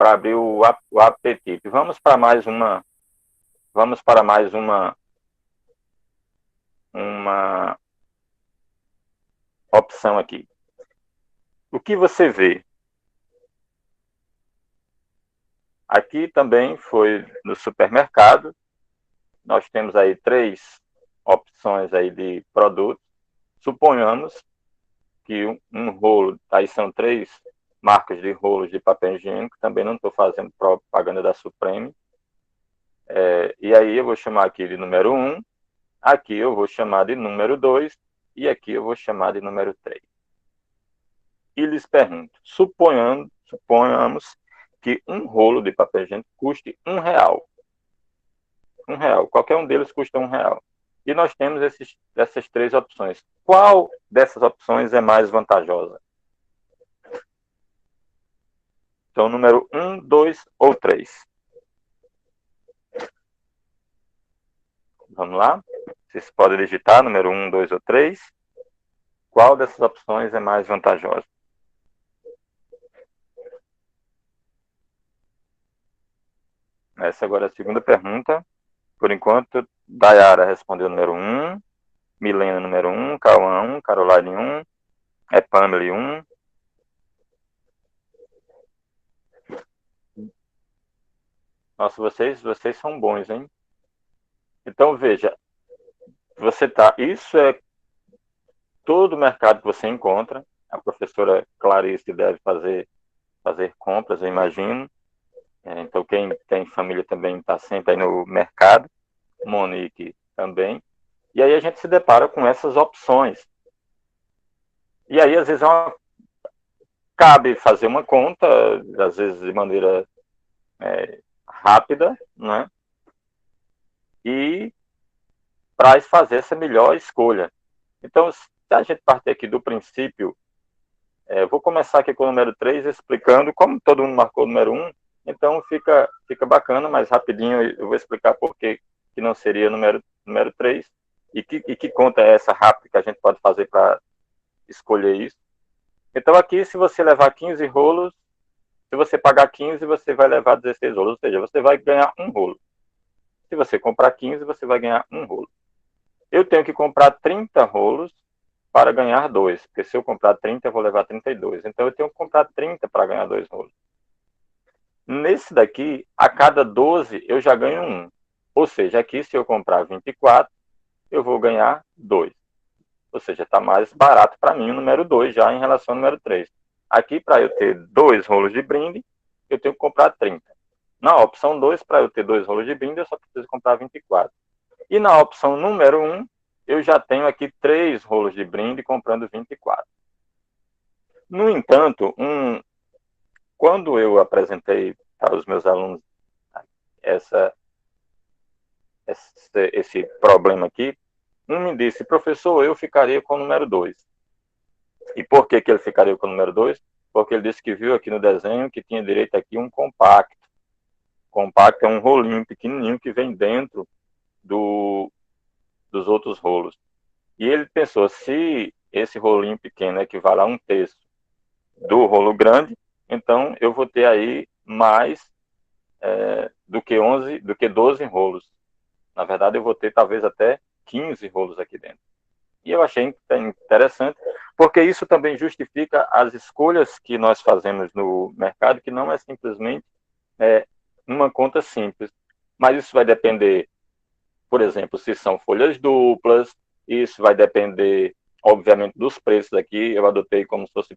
para abrir o apetite. Vamos para mais uma opção aqui. O que você vê? Aqui também foi no supermercado. Nós temos aí 3 opções aí de produtos. Suponhamos que um rolo, aí são 3 marcas de rolos de papel higiênico, também não estou fazendo propaganda da Supreme. E aí eu vou chamar aqui de número 1, aqui eu vou chamar de número 2 e aqui eu vou chamar de número 3. E lhes pergunto, suponhamos que um rolo de papel higiênico custe R$1. R$1. Qualquer um deles custa R$1. E nós temos essas 3 opções. Qual dessas opções é mais vantajosa? Então, número 1, 2 ou 3? Vamos lá? Vocês podem digitar número 1, 2 ou 3. Qual dessas opções é mais vantajosa? Essa agora é a segunda pergunta. Por enquanto, Dayara respondeu número 1, Milena número 1, Cauã 1, Caroline 1, Pamela 1. Nossa, vocês são bons, hein? Então, veja, isso é todo o mercado que você encontra. A professora Clarice deve fazer compras, eu imagino. Então, quem tem família também está sempre aí no mercado. Monique também. E aí a gente se depara com essas opções. E aí, às vezes, cabe fazer uma conta, às vezes de maneira rápida, né? E para fazer essa melhor escolha. Então, se a gente partir aqui do princípio, vou começar aqui com o número 3, explicando como todo mundo marcou o número 1, então fica bacana, mas rapidinho eu vou explicar por que não seria o número 3 e que conta é essa rápida que a gente pode fazer para escolher isso. Então aqui, se você levar 15 rolos, se você pagar 15, você vai levar 16 rolos, ou seja, você vai ganhar um rolo. Se você comprar 15, você vai ganhar um rolo. Eu tenho que comprar 30 rolos para ganhar 2, porque se eu comprar 30, eu vou levar 32. Então eu tenho que comprar 30 para ganhar 2 rolos. Nesse daqui, a cada 12 eu já ganho 1. Ou seja, aqui se eu comprar 24, eu vou ganhar 2. Ou seja, está mais barato para mim o número 2 já em relação ao número 3. Aqui, para eu ter 2 rolos de brinde, eu tenho que comprar 30. Na opção 2, para eu ter 2 rolos de brinde, eu só preciso comprar 24. E na opção número 1, eu já tenho aqui 3 rolos de brinde comprando 24. No entanto, quando eu apresentei para os meus alunos esse problema aqui, um me disse, professor, eu ficaria com o número 2. E por que ele ficaria com o número 2? Porque ele disse que viu aqui no desenho que tinha direito aqui um compacto. Compacto é um rolinho pequenininho que vem dentro dos outros rolos. E ele pensou, se esse rolinho pequeno equivale a 1/3 do rolo grande, então eu vou ter aí mais do que 12 rolos. Na verdade, eu vou ter talvez até 15 rolos aqui dentro. E eu achei interessante, porque isso também justifica as escolhas que nós fazemos no mercado, que não é simplesmente uma conta simples, mas isso vai depender, por exemplo, se são folhas duplas, isso vai depender, obviamente, dos preços aqui, eu adotei como se fossem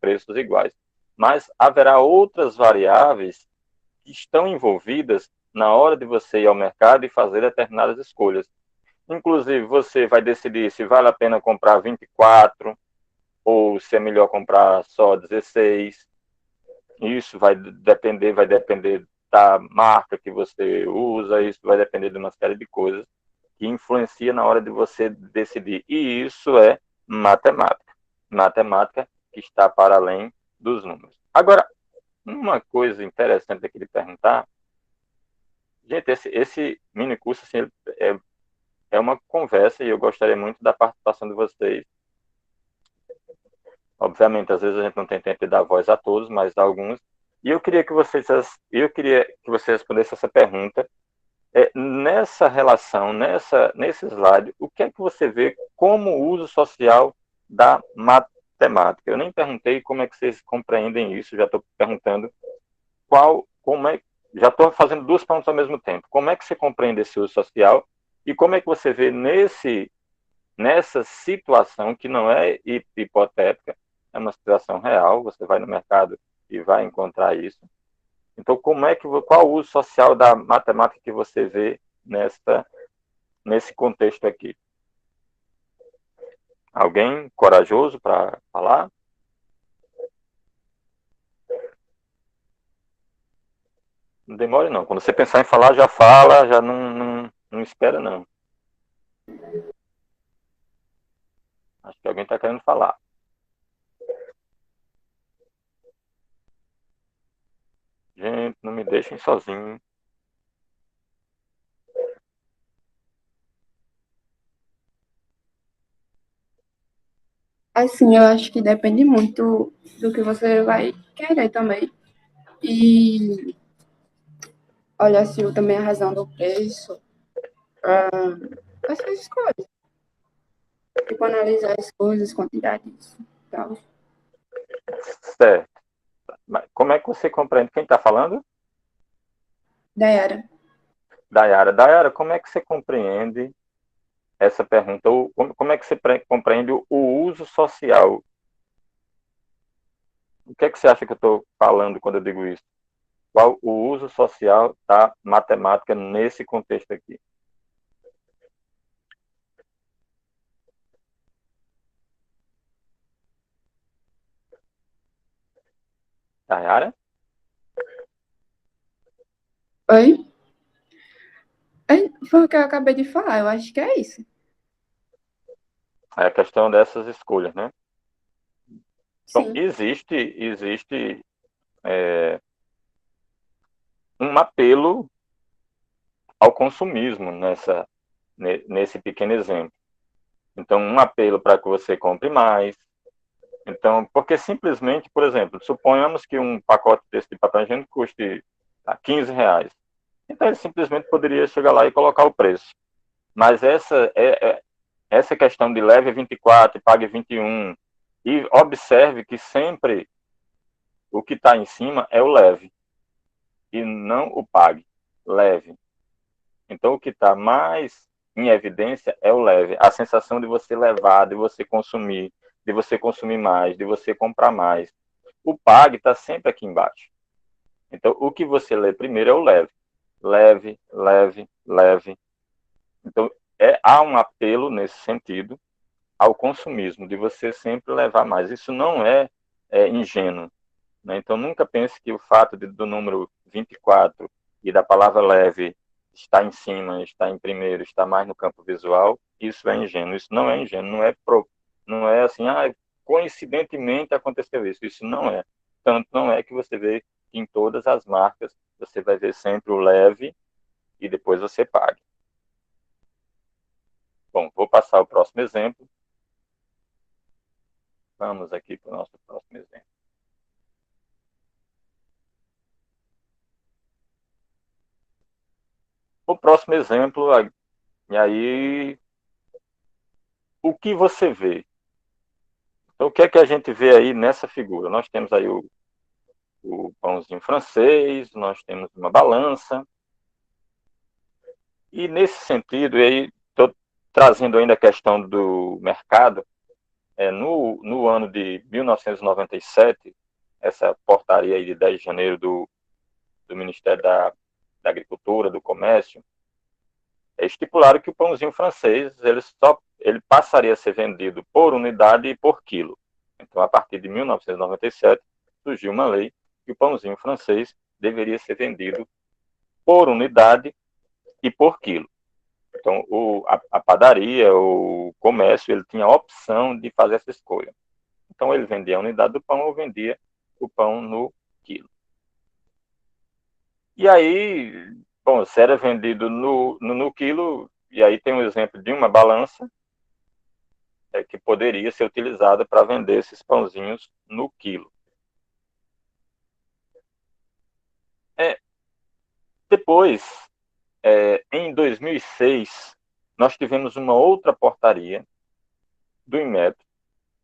preços iguais, mas haverá outras variáveis que estão envolvidas na hora de você ir ao mercado e fazer determinadas escolhas. Inclusive, você vai decidir se vale a pena comprar 24 ou se é melhor comprar só 16. Isso vai depender da marca que você usa, isso vai depender de uma série de coisas que influencia na hora de você decidir. E isso é matemática. Matemática que está para além dos números. Agora, uma coisa interessante aqui de perguntar, gente, esse mini curso assim, é uma conversa e eu gostaria muito da participação de vocês. Obviamente, às vezes a gente não tem tempo de dar voz a todos, mas a alguns. E eu queria que você respondesse essa pergunta. Nessa relação, nesse slide, o que é que você vê como uso social da matemática? Eu nem perguntei como é que vocês compreendem isso, já estou perguntando como é, já estou fazendo duas perguntas ao mesmo tempo. Como é que você compreende esse uso social e como é que você vê nessa situação que não é hipotética, é uma situação real, você vai no mercado e vai encontrar isso. Então, qual o uso social da matemática que você vê nesse contexto aqui? Alguém corajoso para falar? Não demore não. Quando você pensar em falar, já fala, já não espera não. Acho que alguém está querendo falar. Gente, não me deixem sozinho. Assim, eu acho que depende muito do que você vai querer também. E olha, se também a razão do preço, essas escolhas. Tipo, analisar as coisas, quantidades e tal. Certo. Mas como é que você compreende? Quem está falando? Dayara. Dayara. Dayara, como é que você compreende essa pergunta? Como é que você compreende o uso social? O que é que você acha que eu estou falando quando eu digo isso? Qual o uso social da matemática nesse contexto aqui? Dayara? Oi? Foi o que eu acabei de falar, eu acho que é isso. É a questão dessas escolhas, né? Então, Sim. existe um apelo ao consumismo nesse pequeno exemplo. Então, um apelo para que você compre mais. Então, porque simplesmente, por exemplo, suponhamos que um pacote desse de papel higiênico custe R$ 15. Então, ele simplesmente poderia chegar lá e colocar o preço. Mas essa questão de leve 24 e pague 21, e observe que sempre o que está em cima é o leve, e não o pague, leve. Então, o que está mais em evidência é o leve. A sensação de você levar, de você consumir mais, de você comprar mais. O pague está sempre aqui embaixo. Então, o que você lê primeiro é o leve. Leve, leve, leve. Então, há um apelo nesse sentido ao consumismo, de você sempre levar mais. Isso não é ingênuo. Né? Então, nunca pense que o fato do número 24 e da palavra leve estar em cima, estar em primeiro, estar mais no campo visual, isso é ingênuo. Isso não é ingênuo, não é assim, coincidentemente aconteceu isso. Isso não é. Tanto não é que você vê que em todas as marcas você vai ver sempre o leve e depois você pague. Bom, vou passar o próximo exemplo. Vamos aqui para o nosso próximo exemplo. O próximo exemplo, e aí, o que você vê? Então, o que é que a gente vê aí nessa figura? Nós temos aí o pãozinho francês, nós temos uma balança, e nesse sentido, e aí estou trazendo ainda a questão do mercado, no ano de 1997, essa portaria aí de 10 de janeiro do Ministério da Agricultura, do Comércio, estipularam que o pãozinho francês ele passaria a ser vendido por unidade e por quilo. Então, a partir de 1997, surgiu uma lei que o pãozinho francês deveria ser vendido por unidade e por quilo. Então, a padaria, o comércio, ele tinha a opção de fazer essa escolha. Então, ele vendia a unidade do pão ou vendia o pão no quilo. E aí, bom, se era vendido no quilo, e aí tem um exemplo de uma balança, que poderia ser utilizada para vender esses pãozinhos no quilo. Depois, em 2006, nós tivemos uma outra portaria do Inmetro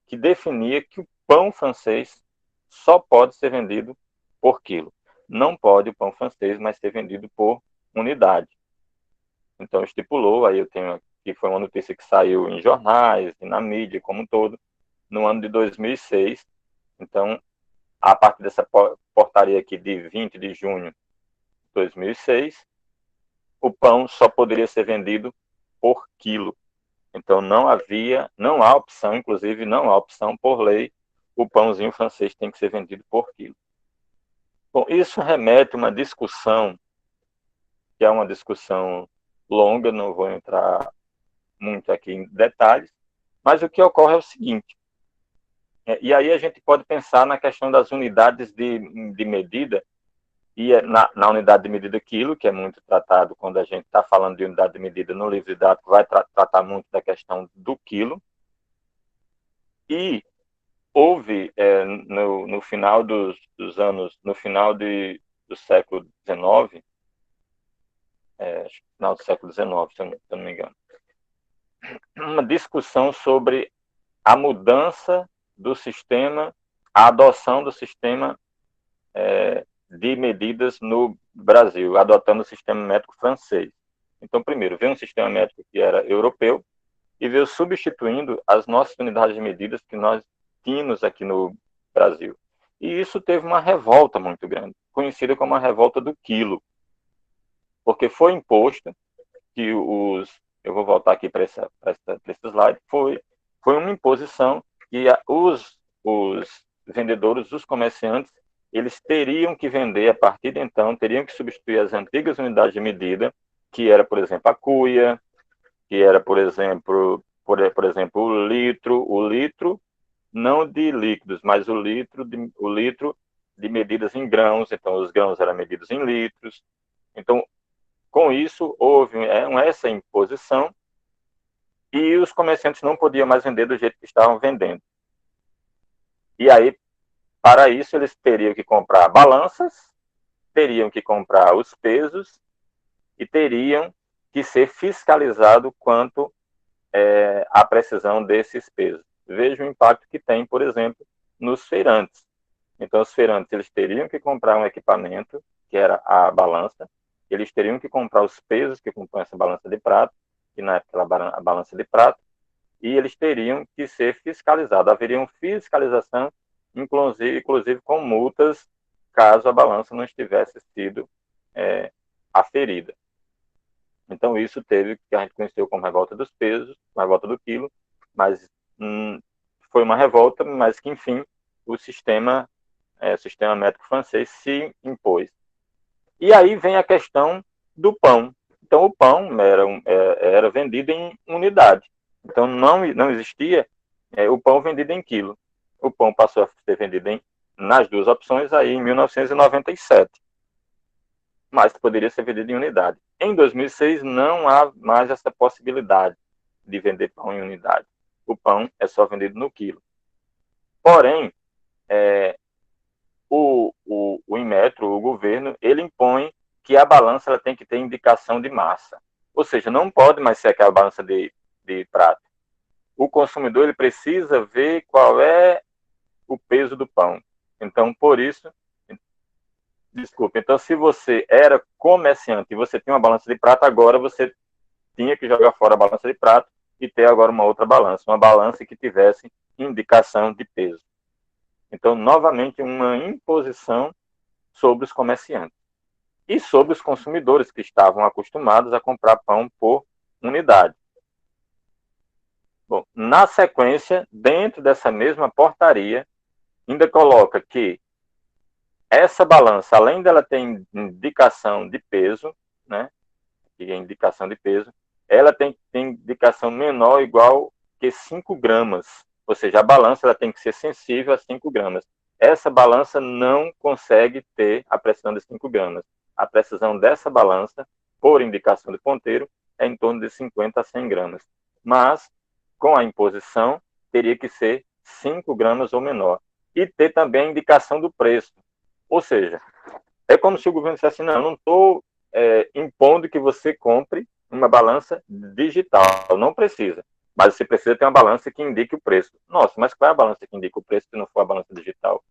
que definia que o pão francês só pode ser vendido por quilo. Não pode o pão francês mais ser vendido por unidade. Então estipulou, aí eu tenho aqui, foi uma notícia que saiu em jornais e na mídia como um todo, no ano de 2006. Então, a partir dessa portaria aqui de 20 de junho de 2006, o pão só poderia ser vendido por quilo. Então não há opção, inclusive não há opção por lei, o pãozinho francês tem que ser vendido por quilo. Bom, isso remete a uma discussão, que é uma discussão longa, não vou entrar muito aqui em detalhes, mas o que ocorre é o seguinte, e aí a gente pode pensar na questão das unidades de medida, e na unidade de medida quilo, que é muito tratado quando a gente está falando de unidade de medida no livro didático, vai tratar muito da questão do quilo. E houve, no final dos anos, no final do século XIX, final do século XIX, se eu não me engano, uma discussão sobre a mudança do sistema, a adoção do sistema de medidas no Brasil, adotando o sistema métrico francês. Então, primeiro, veio um sistema métrico que era europeu e veio substituindo as nossas unidades de medidas que nós tínhamos aqui no Brasil. E isso teve uma revolta muito grande, conhecida como a revolta do quilo, porque foi imposto que eu vou voltar aqui para esse slide, foi uma imposição que os vendedores, os comerciantes, eles teriam que vender, a partir de então, teriam que substituir as antigas unidades de medida, que era, por exemplo, a cuia, que era, por exemplo, o litro não de líquidos, mas o litro de medidas em grãos, então os grãos eram medidos em litros. Então, com isso, houve essa imposição e os comerciantes não podiam mais vender do jeito que estavam vendendo. E aí, para isso, eles teriam que comprar balanças, teriam que comprar os pesos e teriam que ser fiscalizado quanto à precisão desses pesos. Veja o impacto que tem, por exemplo, nos feirantes. Então, os feirantes eles teriam que comprar um equipamento, que era a balança, eles teriam que comprar os pesos que compõem essa balança de prato, que na época era a balança de prato, e eles teriam que ser fiscalizados. Haveria fiscalização, inclusive com multas, caso a balança não estivesse sido aferida. Então, isso teve, que a gente conheceu como revolta dos pesos, revolta do quilo, mas foi uma revolta, mas que, enfim, o sistema métrico francês se impôs. E aí vem a questão do pão. Então, o pão era vendido em unidade. Então, não existia o pão vendido em quilo. O pão passou a ser vendido nas duas opções aí em 1997. Mas poderia ser vendido em unidade. Em 2006, não há mais essa possibilidade de vender pão em unidade. O pão é só vendido no quilo. Porém, o Inmetro, o governo, ele impõe que a balança ela tem que ter indicação de massa. Ou seja, não pode mais ser aquela balança de prata. O consumidor ele precisa ver qual é o peso do pão. Então, por isso, então se você era comerciante e você tinha uma balança de prata, agora você tinha que jogar fora a balança de prata e ter agora uma outra balança, uma balança que tivesse indicação de peso. Então, novamente, uma imposição sobre os comerciantes e sobre os consumidores que estavam acostumados a comprar pão por unidade. Bom, na sequência, dentro dessa mesma portaria, ainda coloca que essa balança, além dela ter indicação de peso, né, que é indicação de peso, ela tem indicação menor ou igual que 5 gramas. Ou seja, a balança ela tem que ser sensível a 5 gramas. Essa balança não consegue ter a precisão de 5 gramas. A precisão dessa balança, por indicação de ponteiro, é em torno de 50 a 100 gramas. Mas, com a imposição, teria que ser 5 gramas ou menor. E ter também a indicação do preço. Ou seja, é como se o governo dissesse assim, não estou impondo que você compre uma balança digital. Não precisa. Mas você precisa ter uma balança que indique o preço. Nossa, mas qual é a balança que indica o preço se não for a balança digital?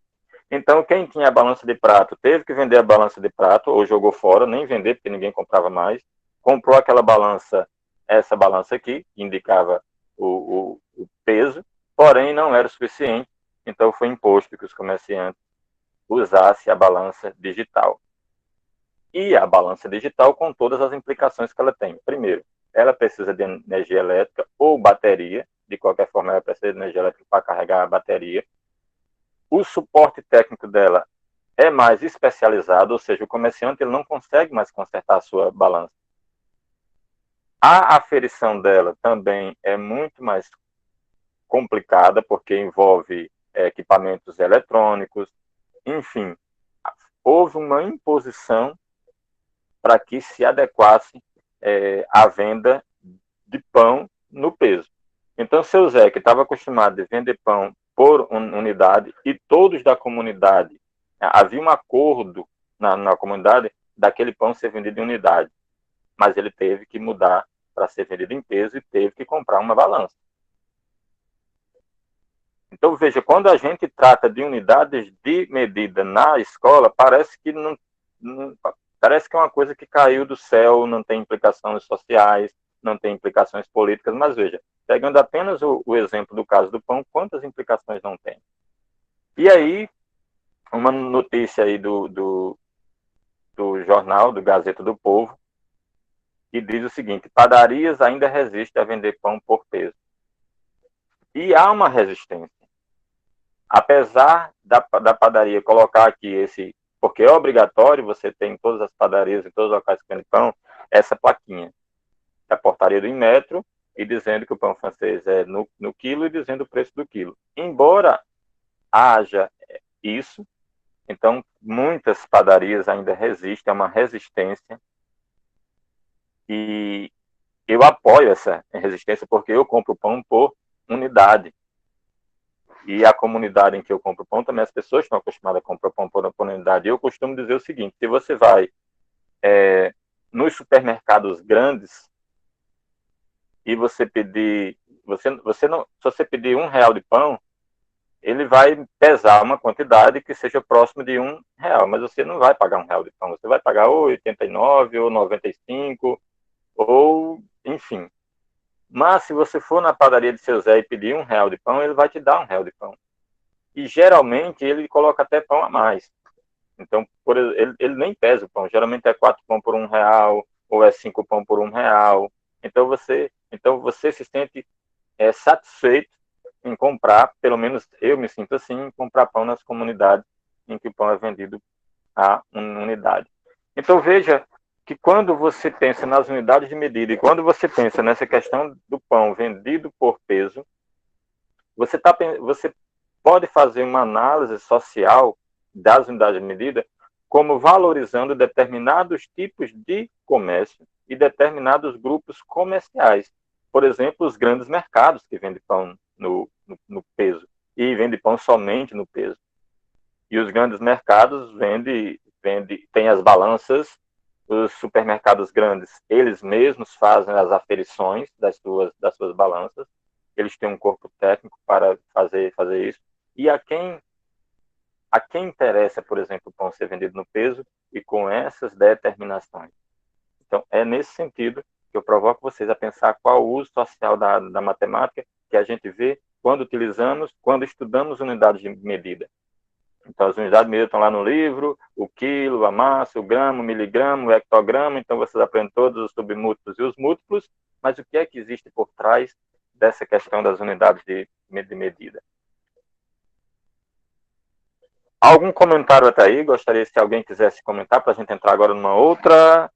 Então, quem tinha a balança de prato teve que vender a balança de prato, ou jogou fora, nem vender, porque ninguém comprava mais. Comprou aquela balança, essa balança aqui, que indicava o peso, porém não era o suficiente, então foi imposto que os comerciantes usassem a balança digital. E a balança digital com todas as implicações que ela tem. Primeiro, ela precisa de energia elétrica ou bateria, de qualquer forma ela precisa de energia elétrica para carregar a bateria. O suporte técnico dela é mais especializado, ou seja, o comerciante ele não consegue mais consertar a sua balança. A aferição dela também é muito mais complicada, porque envolve equipamentos eletrônicos, enfim, houve uma imposição para que se adequasse à venda de pão no peso. Então, seu Zé, que estava acostumado a vender pão por unidade, e todos da comunidade, havia um acordo na comunidade daquele pão ser vendido em unidade, mas ele teve que mudar para ser vendido em peso e teve que comprar uma balança. Então, veja, quando a gente trata de unidades de medida na escola, parece que parece que é uma coisa que caiu do céu, não tem implicações sociais, não tem implicações políticas, mas veja, pegando apenas o exemplo do caso do pão, quantas implicações não tem? E aí, uma notícia aí do jornal, do Gazeta do Povo, que diz o seguinte: padarias ainda resistem a vender pão por peso. E há uma resistência. Apesar da padaria colocar aqui esse, porque é obrigatório, você tem em todas as padarias, em todos os locais que vendem pão, essa plaquinha, a portaria do Inmetro, e dizendo que o pão francês é no quilo e dizendo o preço do quilo. Embora haja isso, então muitas padarias ainda resistem, é uma resistência, e eu apoio essa resistência porque eu compro pão por unidade. E a comunidade em que eu compro pão, também as pessoas estão acostumadas a comprar pão por unidade. Eu costumo dizer o seguinte: se você vai nos supermercados grandes e você pedir, você não, se você pedir R$ 1 de pão, ele vai pesar uma quantidade que seja próximo de R$ 1, mas você não vai pagar R$ 1 de pão, você vai pagar ou 89 ou 95 ou enfim. Mas se você for na padaria de seu Zé e pedir R$ 1 de pão, ele vai te dar R$ 1 de pão. E geralmente ele coloca até pão a mais. Então, ele nem pesa o pão. Geralmente é 4 pão por R$ 1, ou é 5 pão por R$ 1. Então você se sente satisfeito em comprar, pelo menos eu me sinto assim, em comprar pão nas comunidades em que o pão é vendido a unidade. Então veja que quando você pensa nas unidades de medida e quando você pensa nessa questão do pão vendido por peso, você pode fazer uma análise social das unidades de medida como valorizando determinados tipos de comércio e determinados grupos comerciais. Por exemplo, os grandes mercados que vendem pão no peso e vendem pão somente no peso. E os grandes mercados têm as balanças, os supermercados grandes, eles mesmos fazem as aferições das suas balanças, eles têm um corpo técnico para fazer isso. E a quem interessa, por exemplo, o pão ser vendido no peso e com essas determinações. Então, é nesse sentido que eu provoco vocês a pensar qual o uso social da matemática que a gente vê quando estudamos unidades de medida. Então, as unidades de medida estão lá no livro, o quilo, a massa, o gramo, o miligrama, o hectograma, então vocês aprendem todos os submúltiplos e os múltiplos, mas o que é que existe por trás dessa questão das unidades de medida? Algum comentário até aí? Gostaria, se alguém quisesse comentar, para a gente entrar agora numa outra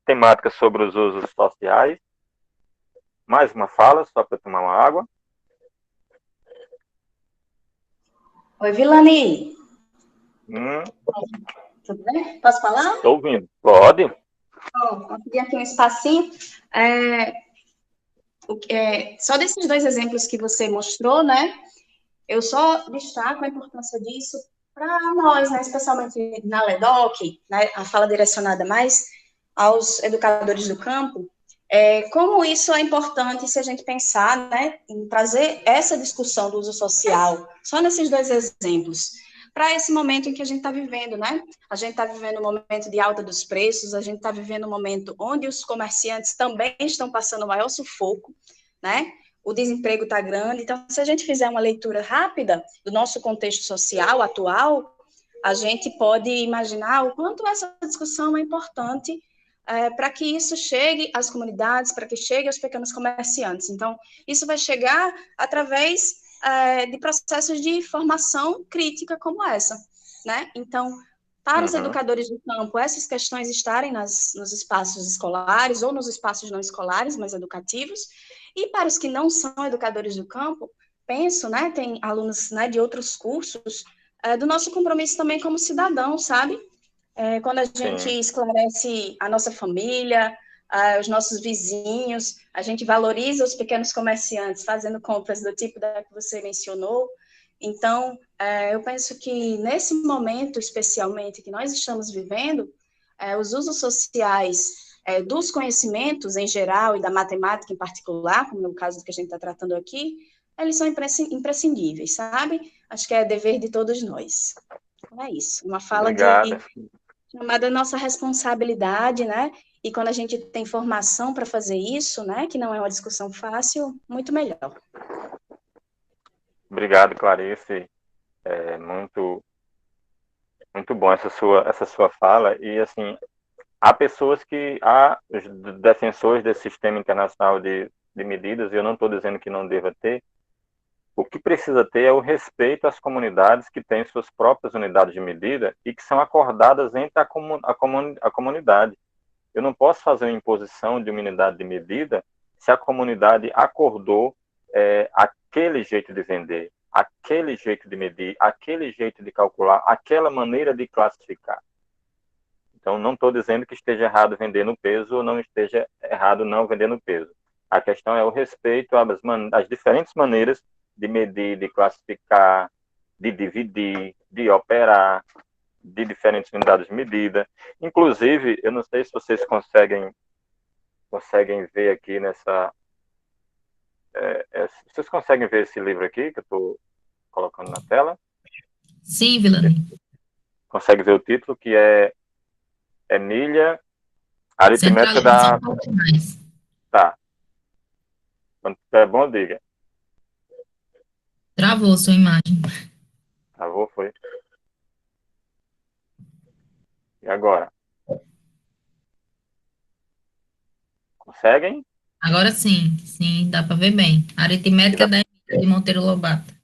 temática sobre os usos sociais. Mais uma fala, só para tomar uma água. Oi, Vilani. Tudo bem? Posso falar? Estou ouvindo. Pode. Consegui aqui um espacinho. Só desses 2 exemplos que você mostrou, né? Eu só destaco a importância disso para nós, né? Especialmente na LEDOC, né? A fala direcionada mais aos educadores do campo, como isso é importante se a gente pensar, né, em trazer essa discussão do uso social, só nesses dois exemplos, para esse momento em que a gente está vivendo, né? A gente está vivendo um momento de alta dos preços, a gente está vivendo um momento onde os comerciantes também estão passando o maior sufoco, né? O desemprego está grande, então, se a gente fizer uma leitura rápida do nosso contexto social atual, a gente pode imaginar o quanto essa discussão é importante para que isso chegue às comunidades, para que chegue aos pequenos comerciantes. Então, isso vai chegar através de processos de formação crítica como essa, né? Então, para os educadores do campo, essas questões estarem nos espaços escolares ou nos espaços não escolares, mas educativos, e para os que não são educadores do campo, penso, né, tem alunos, né, de outros cursos, do nosso compromisso também como cidadão, sabe? Quando a gente Sim. esclarece a nossa família, os nossos vizinhos, a gente valoriza os pequenos comerciantes fazendo compras do tipo da que você mencionou. Então, eu penso que nesse momento, especialmente, que nós estamos vivendo, os usos sociais dos conhecimentos em geral e da matemática em particular, como no caso que a gente está tratando aqui, eles são imprescindíveis, sabe? Acho que é dever de todos nós. Então, é isso. Uma fala Obrigado. chamada nossa responsabilidade, né? E quando a gente tem formação para fazer isso, né? Que não é uma discussão fácil, muito melhor. Obrigado, Clarice. Muito, muito bom essa sua fala. E, assim, há os defensores desse sistema internacional de medidas, e eu não estou dizendo que não deva ter. O que precisa ter é o respeito às comunidades que têm suas próprias unidades de medida e que são acordadas entre a comunidade. Eu não posso fazer uma imposição de uma unidade de medida se a comunidade acordou aquele jeito de vender, aquele jeito de medir, aquele jeito de calcular, aquela maneira de classificar. Então, não estou dizendo que esteja errado vender no peso ou não esteja errado não vender no peso. A questão é o respeito às diferentes maneiras de medir, de classificar, de dividir, de operar, de diferentes unidades de medida. Inclusive, eu não sei se vocês conseguem ver aqui vocês conseguem ver esse livro aqui que eu estou colocando na tela? Sim, Vilani. Consegue ver o título, que é Emília, Aritmética Centralização da... um pouco mais. Tá. Quando é bom, diga. Travou sua imagem. Travou, foi. E agora? Conseguem? Agora sim, sim, dá para ver bem. Aritmética da Emília de Monteiro Lobato.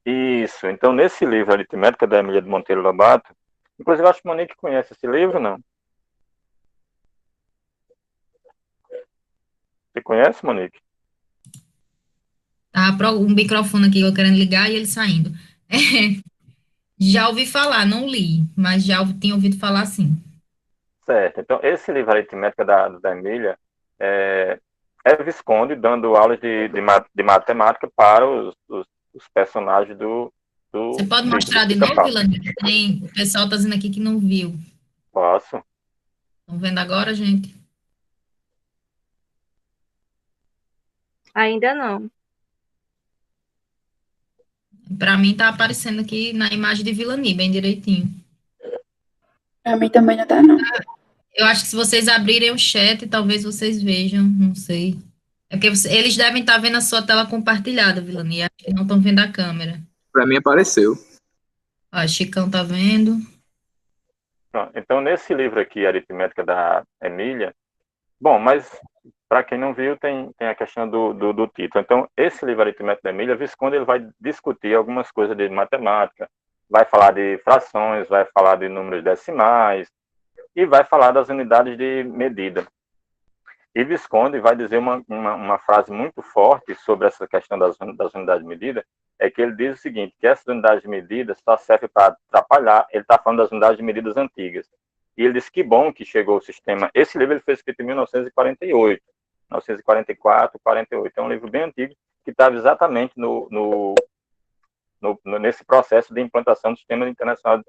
Isso. Então, nesse livro, Aritmética da Emília de Monteiro Lobato, inclusive, acho que a Monique conhece esse livro, não? Você conhece, Monique? Tá um microfone aqui eu querendo ligar e ele saindo. Já ouvi falar, não li, mas já tinha ouvido falar sim. Certo. Então, esse livro, Aritmética da Emília, é Visconde dando aulas de matemática para os personagens do Você pode sítio do mostrar de novo, Pica-Pau. Vilani? O pessoal está dizendo aqui que não viu. Posso? Estão vendo agora, gente? Ainda não. Para mim tá aparecendo aqui na imagem de Vilani, bem direitinho. Pra mim também não tá, não. Eu acho que se vocês abrirem o chat, talvez vocês vejam, não sei. É porque eles devem estar vendo a sua tela compartilhada, Vilani, acho que não estão vendo a câmera. Para mim apareceu. Ó, Chicão tá vendo. Então, nesse livro aqui, Aritmética da Emília, bom, mas para quem não viu, tem a questão do título. Então, esse livro, Aritmética da Emília, Visconde, ele vai discutir algumas coisas de matemática, vai falar de frações, vai falar de números decimais e vai falar das unidades de medida. E Visconde vai dizer uma frase muito forte sobre essa questão das unidades de medida, é que ele diz o seguinte, que essas unidades de medida só servem para atrapalhar, ele está falando das unidades de medidas antigas. E ele diz que bom que chegou o sistema, esse livro ele foi escrito em 1948, 1944, 48, é um livro bem antigo, que estava exatamente nesse processo de implantação do sistema internacional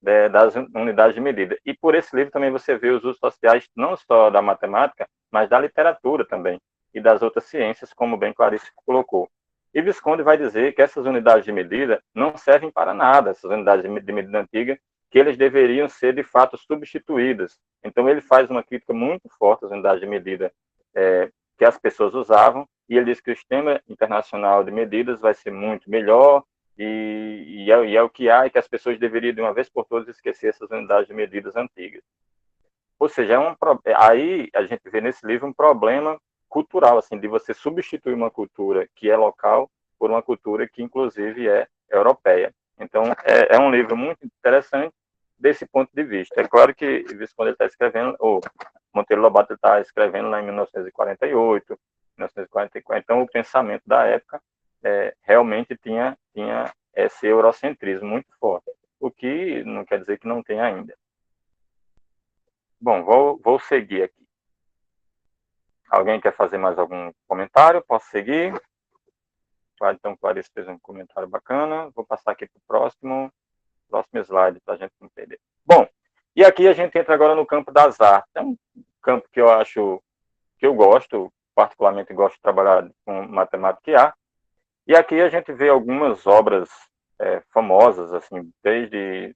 das unidades de medida. E por esse livro também você vê os usos sociais, não só da matemática, mas da literatura também, e das outras ciências, como bem Clarice colocou. E Visconde vai dizer que essas unidades de medida não servem para nada, essas unidades de medida antiga, que eles deveriam ser, de fato, substituídas. Então, ele faz uma crítica muito forte às unidades de medida que as pessoas usavam, e ele diz que o sistema internacional de medidas vai ser muito melhor, e é o que há, e que as pessoas deveriam, de uma vez por todas, esquecer essas unidades de medidas antigas. Ou seja, aí a gente vê nesse livro um problema cultural, assim, de você substituir uma cultura que é local por uma cultura que, inclusive, é europeia. Então, é um livro muito interessante desse ponto de vista. É claro que, quando ele está escrevendo, ou Monteiro Lobato está escrevendo lá em 1948, 1944, então o pensamento da época realmente tinha esse eurocentrismo muito forte, o que não quer dizer que não tenha ainda. Bom, vou seguir aqui. Alguém quer fazer mais algum comentário? Posso seguir? Então, Clarice fez um comentário bacana. Vou passar aqui para o próximo slide, para a gente não perder. Bom, e aqui a gente entra agora no campo das artes. É um campo que eu acho que eu gosto, particularmente gosto de trabalhar com matemática e arte. E aqui a gente vê algumas obras famosas, assim, desde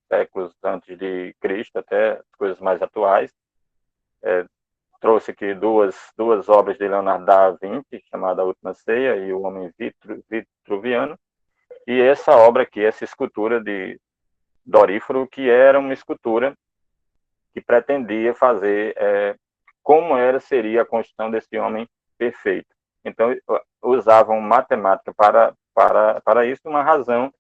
séculos antes de Cristo até as coisas mais atuais. Trouxe aqui duas obras de Leonardo da Vinci, chamada A Última Ceia e O Homem Vitruviano, e essa obra aqui, essa escultura de Doríforo, que era uma escultura que pretendia fazer como seria a construção desse homem perfeito. Então, usavam matemática para isso, uma razão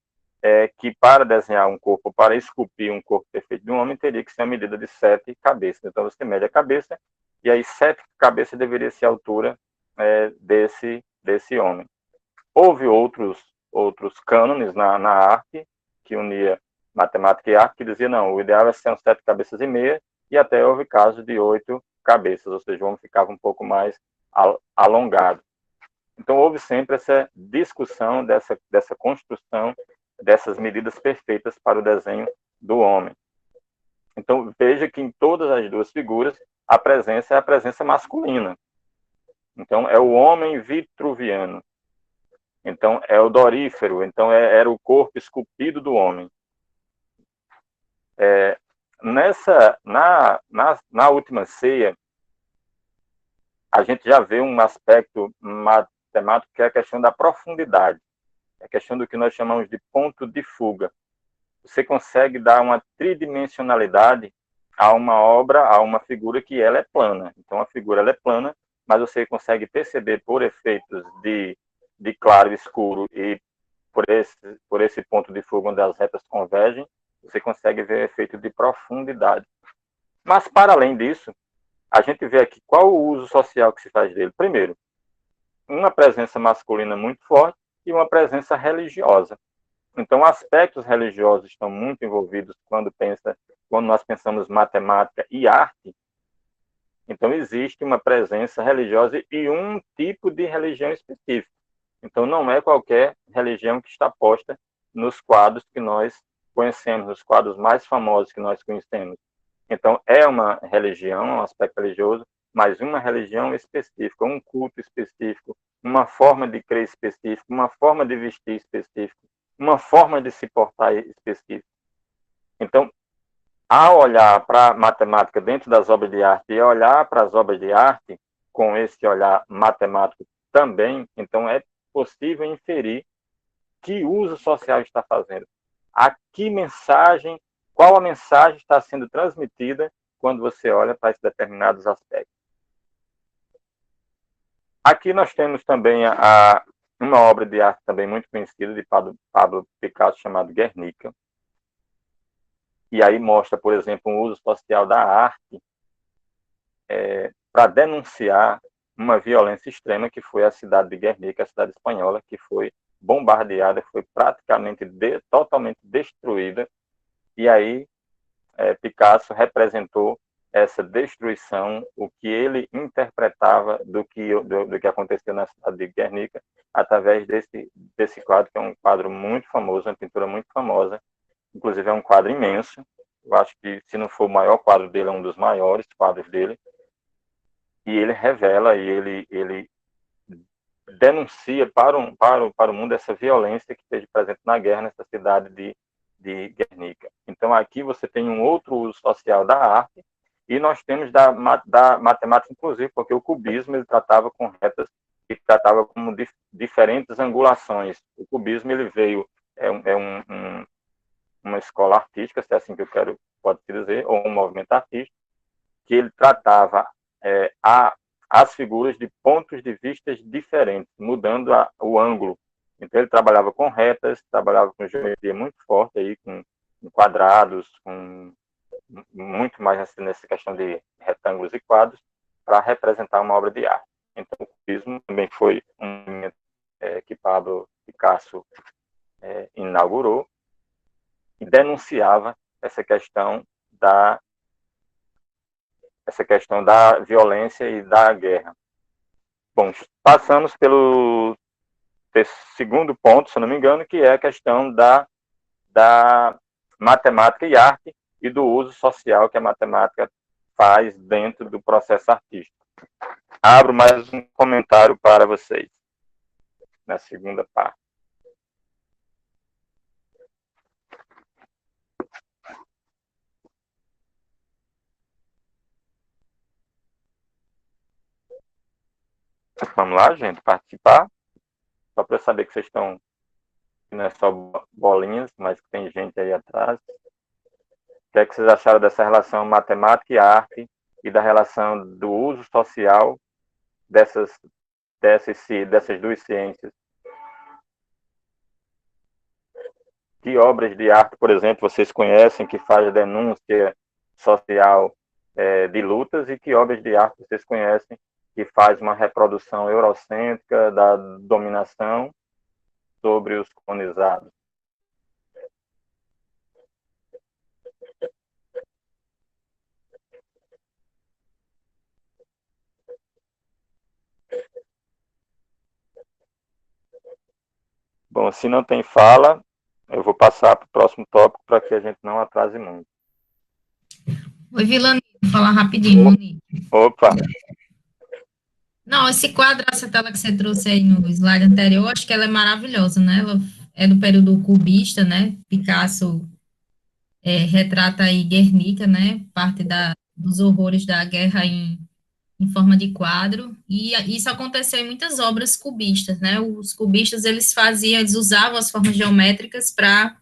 que para desenhar um corpo, para esculpir um corpo perfeito de um homem, teria que ser uma medida de 7 cabeças. Então, você mede a cabeça, e aí 7 cabeças deveria ser a altura desse homem. Houve outros cânones na arte, que unia matemática e arte, que dizia, não, o ideal é ser 7 cabeças e meia, e até houve casos de 8 cabeças, ou seja, o homem ficava um pouco mais alongado. Então, houve sempre essa discussão dessa construção dessas medidas perfeitas para o desenho do homem. Então, veja que em todas as duas figuras, a presença é a presença masculina. Então, é o homem vitruviano. Então, é o Dorífero. Então, era o corpo esculpido do homem. Na Última Ceia, a gente já vê um aspecto matemático que é a questão da profundidade. É a questão do que nós chamamos de ponto de fuga. Você consegue dar uma tridimensionalidade a uma obra, a uma figura que ela é plana. Então, a figura ela é plana, mas você consegue perceber por efeitos de claro e escuro e por esse ponto de fuga onde as retas convergem, você consegue ver o efeito de profundidade. Mas, para além disso, a gente vê aqui qual o uso social que se faz dele. Primeiro, uma presença masculina muito forte e uma presença religiosa. Então, aspectos religiosos estão muito envolvidos quando nós pensamos matemática e arte. Então, existe uma presença religiosa e um tipo de religião específica. Então, não é qualquer religião que está posta nos quadros que nós conhecemos, nos quadros mais famosos que nós conhecemos. Então, é uma religião, um aspecto religioso, mas uma religião específica, um culto específico, uma forma de crer específica, uma forma de vestir específica, uma forma de se portar específica. Então, ao olhar para a matemática dentro das obras de arte e olhar para as obras de arte com esse olhar matemático também, então é possível inferir que uso social está fazendo. Qual a mensagem está sendo transmitida quando você olha para esses determinados aspectos. Aqui nós temos também uma obra de arte também muito conhecida de Pablo Picasso, chamada Guernica. E aí mostra, por exemplo, um uso social da arte para denunciar uma violência extrema que foi a cidade de Guernica, a cidade espanhola, que foi bombardeada, foi praticamente totalmente destruída. E aí Picasso representou essa destruição, o que ele interpretava do que aconteceu na cidade de Guernica, através desse quadro, que é um quadro muito famoso, uma pintura muito famosa, inclusive é um quadro imenso, eu acho que se não for o maior quadro dele, é um dos maiores quadros dele, e ele revela, e ele denuncia para o mundo essa violência que esteve presente na guerra nessa cidade de Guernica. Então, aqui você tem um outro uso social da arte, e nós temos da matemática, inclusive, porque o cubismo ele tratava com retas e tratava como diferentes angulações. O cubismo ele veio, uma escola artística, se é assim que eu quero, pode-se dizer, ou um movimento artístico, que ele tratava as figuras de pontos de vista diferentes, mudando o ângulo. Então, ele trabalhava com retas, trabalhava com geometria muito forte, aí, com quadrados, com muito mais nessa questão de retângulos e quadros, para representar uma obra de arte. Então, o cubismo também foi um movimento que Pablo Picasso inaugurou e denunciava essa questão da violência e da guerra. Bom, passamos pelo segundo ponto, se não me engano, que é a questão da matemática e arte e do uso social que a matemática faz dentro do processo artístico. Abro mais um comentário para vocês, na segunda parte. Vamos lá, gente, participar. Só para eu saber que vocês estão, que não é só bolinhas, mas que tem gente aí atrás. O que é que vocês acharam dessa relação matemática e arte e da relação do uso social dessas duas ciências? Que obras de arte, por exemplo, vocês conhecem que faz denúncia social de lutas, e que obras de arte vocês conhecem que faz uma reprodução eurocêntrica da dominação sobre os colonizados? Bom, se não tem fala, eu vou passar para o próximo tópico para que a gente não atrase muito. Oi, Vilani, vou falar rapidinho, Monique. Opa! Não, esse quadro, essa tela que você trouxe aí no slide anterior, acho que ela é maravilhosa, né? Ela é do período cubista, né? Picasso retrata aí Guernica, né? Parte dos horrores da guerra em forma de quadro, e isso aconteceu em muitas obras cubistas, né? Os cubistas, eles usavam as formas geométricas para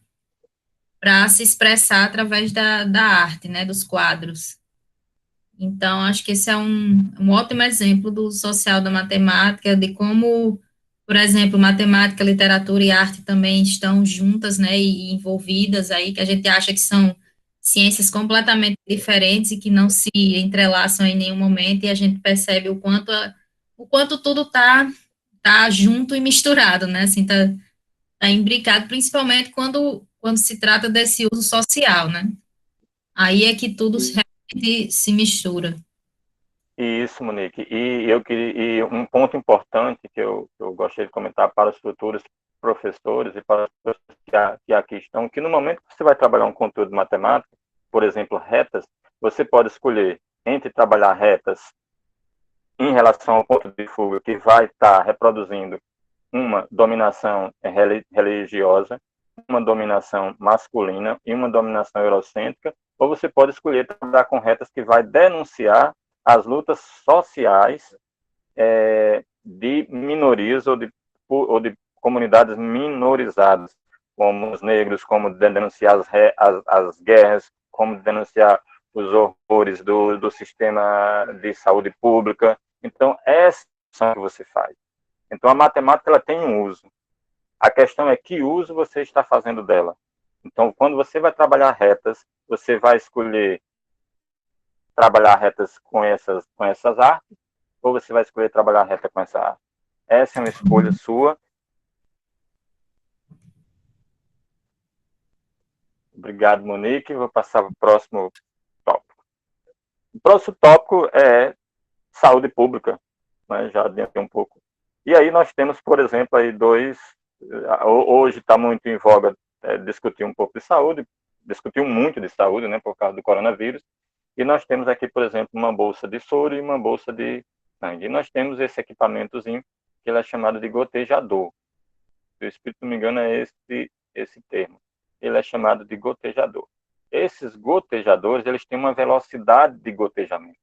se expressar através da arte, né? Dos quadros. Então, acho que esse é um ótimo exemplo do social da matemática, de como, por exemplo, matemática, literatura e arte também estão juntas, né, e envolvidas aí, que a gente acha que são ciências completamente diferentes e que não se entrelaçam em nenhum momento, e a gente percebe o quanto tudo tá junto e misturado, né, assim, tá imbricado, principalmente quando se trata desse uso social, né, aí é que tudo realmente se mistura. Isso, Monique. E um ponto importante que eu gostaria de comentar para os futuros professores e para as pessoas que aqui estão, que no momento que você vai trabalhar um conteúdo de matemática, por exemplo, retas, você pode escolher entre trabalhar retas em relação ao ponto de fuga, que vai estar reproduzindo uma dominação religiosa, uma dominação masculina e uma dominação eurocêntrica, ou você pode escolher trabalhar com retas que vai denunciar as lutas sociais de minorias ou de comunidades minorizadas, como os negros, como denunciar as guerras, como denunciar os horrores do sistema de saúde pública. Então, essa é a que você faz. Então, a matemática ela tem um uso. A questão é que uso você está fazendo dela. Então, quando você vai trabalhar retas, você vai escolher trabalhar retas com essas artes, ou você vai escolher trabalhar reta com essa arte? Essa é uma escolha sua. Obrigado, Monique. Vou passar para o próximo tópico. O próximo tópico é saúde pública, né? Já adiantei um pouco. E aí nós temos, por exemplo, aí hoje está muito em voga discutir um pouco de saúde, discutiu muito de saúde, né, por causa do coronavírus, e nós temos aqui, por exemplo, uma bolsa de soro e uma bolsa de sangue. E nós temos esse equipamentozinho, que ele é chamado de gotejador. Se o espírito não me engano, é esse termo. Ele é chamado de gotejador. Esses gotejadores, eles têm uma velocidade de gotejamento.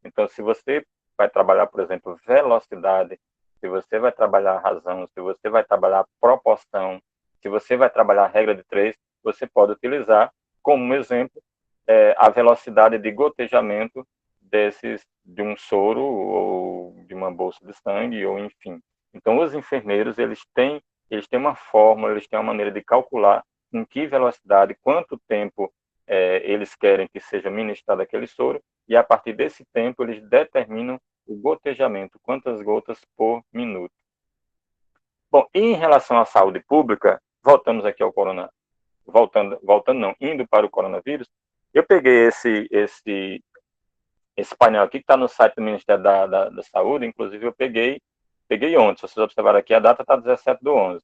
Então, se você vai trabalhar, por exemplo, velocidade, se você vai trabalhar razão, se você vai trabalhar proporção, se você vai trabalhar a regra de 3, você pode utilizar como exemplo a velocidade de gotejamento de um soro ou de uma bolsa de sangue, ou enfim. Então, os enfermeiros, eles têm uma fórmula, eles têm uma maneira de calcular em que velocidade, quanto tempo eles querem que seja ministrado aquele soro, e a partir desse tempo eles determinam o gotejamento, quantas gotas por minuto. Bom, em relação à saúde pública, voltamos aqui ao indo para o coronavírus, eu peguei esse painel aqui que está no site do Ministério da Saúde, inclusive eu peguei ontem, se vocês observarem aqui, a data está 17/11.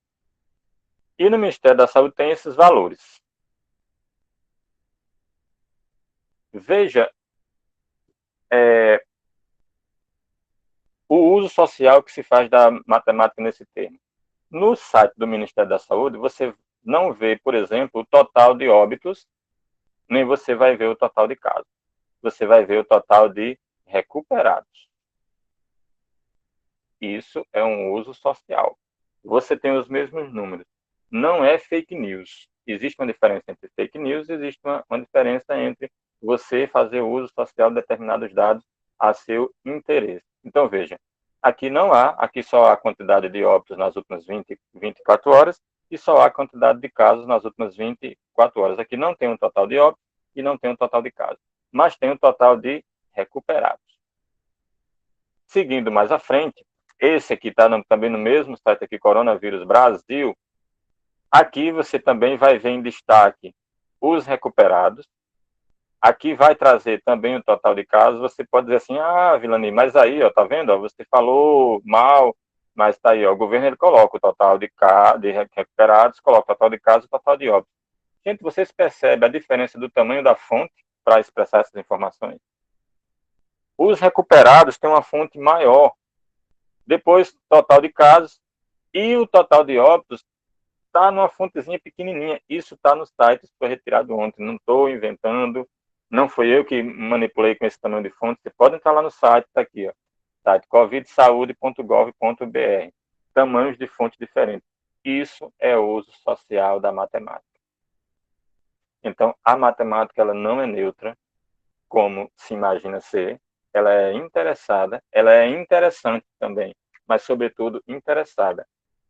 E no Ministério da Saúde tem esses valores. Veja, o uso social que se faz da matemática nesse termo. No site do Ministério da Saúde, você não vê, por exemplo, o total de óbitos, nem você vai ver o total de casos. Você vai ver o total de recuperados. Isso é um uso social. Você tem os mesmos números. Não é fake news. Existe uma diferença entre fake news e existe uma diferença entre você fazer o uso social de determinados dados a seu interesse. Então, veja, aqui só há a quantidade de óbitos nas últimas 24 horas e só há a quantidade de casos nas últimas 24 horas. Aqui não tem um total de óbitos e não tem um total de casos, mas tem um total de recuperados. Seguindo mais à frente, esse aqui está também no mesmo site aqui, Coronavírus Brasil. Aqui você também vai ver em destaque os recuperados. Aqui vai trazer também o total de casos. Você pode dizer assim, Vilani, mas aí, ó, tá vendo? Ó, você falou mal, mas tá aí, ó, o governo ele coloca o total de recuperados, coloca o total de casos e o total de óbitos. Gente, vocês percebem a diferença do tamanho da fonte para expressar essas informações? Os recuperados têm uma fonte maior. Depois, total de casos e o total de óbitos está numa fontezinha pequenininha. Isso está no site, isso foi retirado ontem. Não estou inventando, não foi eu que manipulei com esse tamanho de fonte. Você pode entrar lá no site, está aqui, ó, site covidsaude.gov.br. Tamanhos de fonte diferentes. Isso é o uso social da matemática. Então, a matemática ela não é neutra, como se imagina ser. Ela é interessada, ela é interessante também, mas, sobretudo, interessada.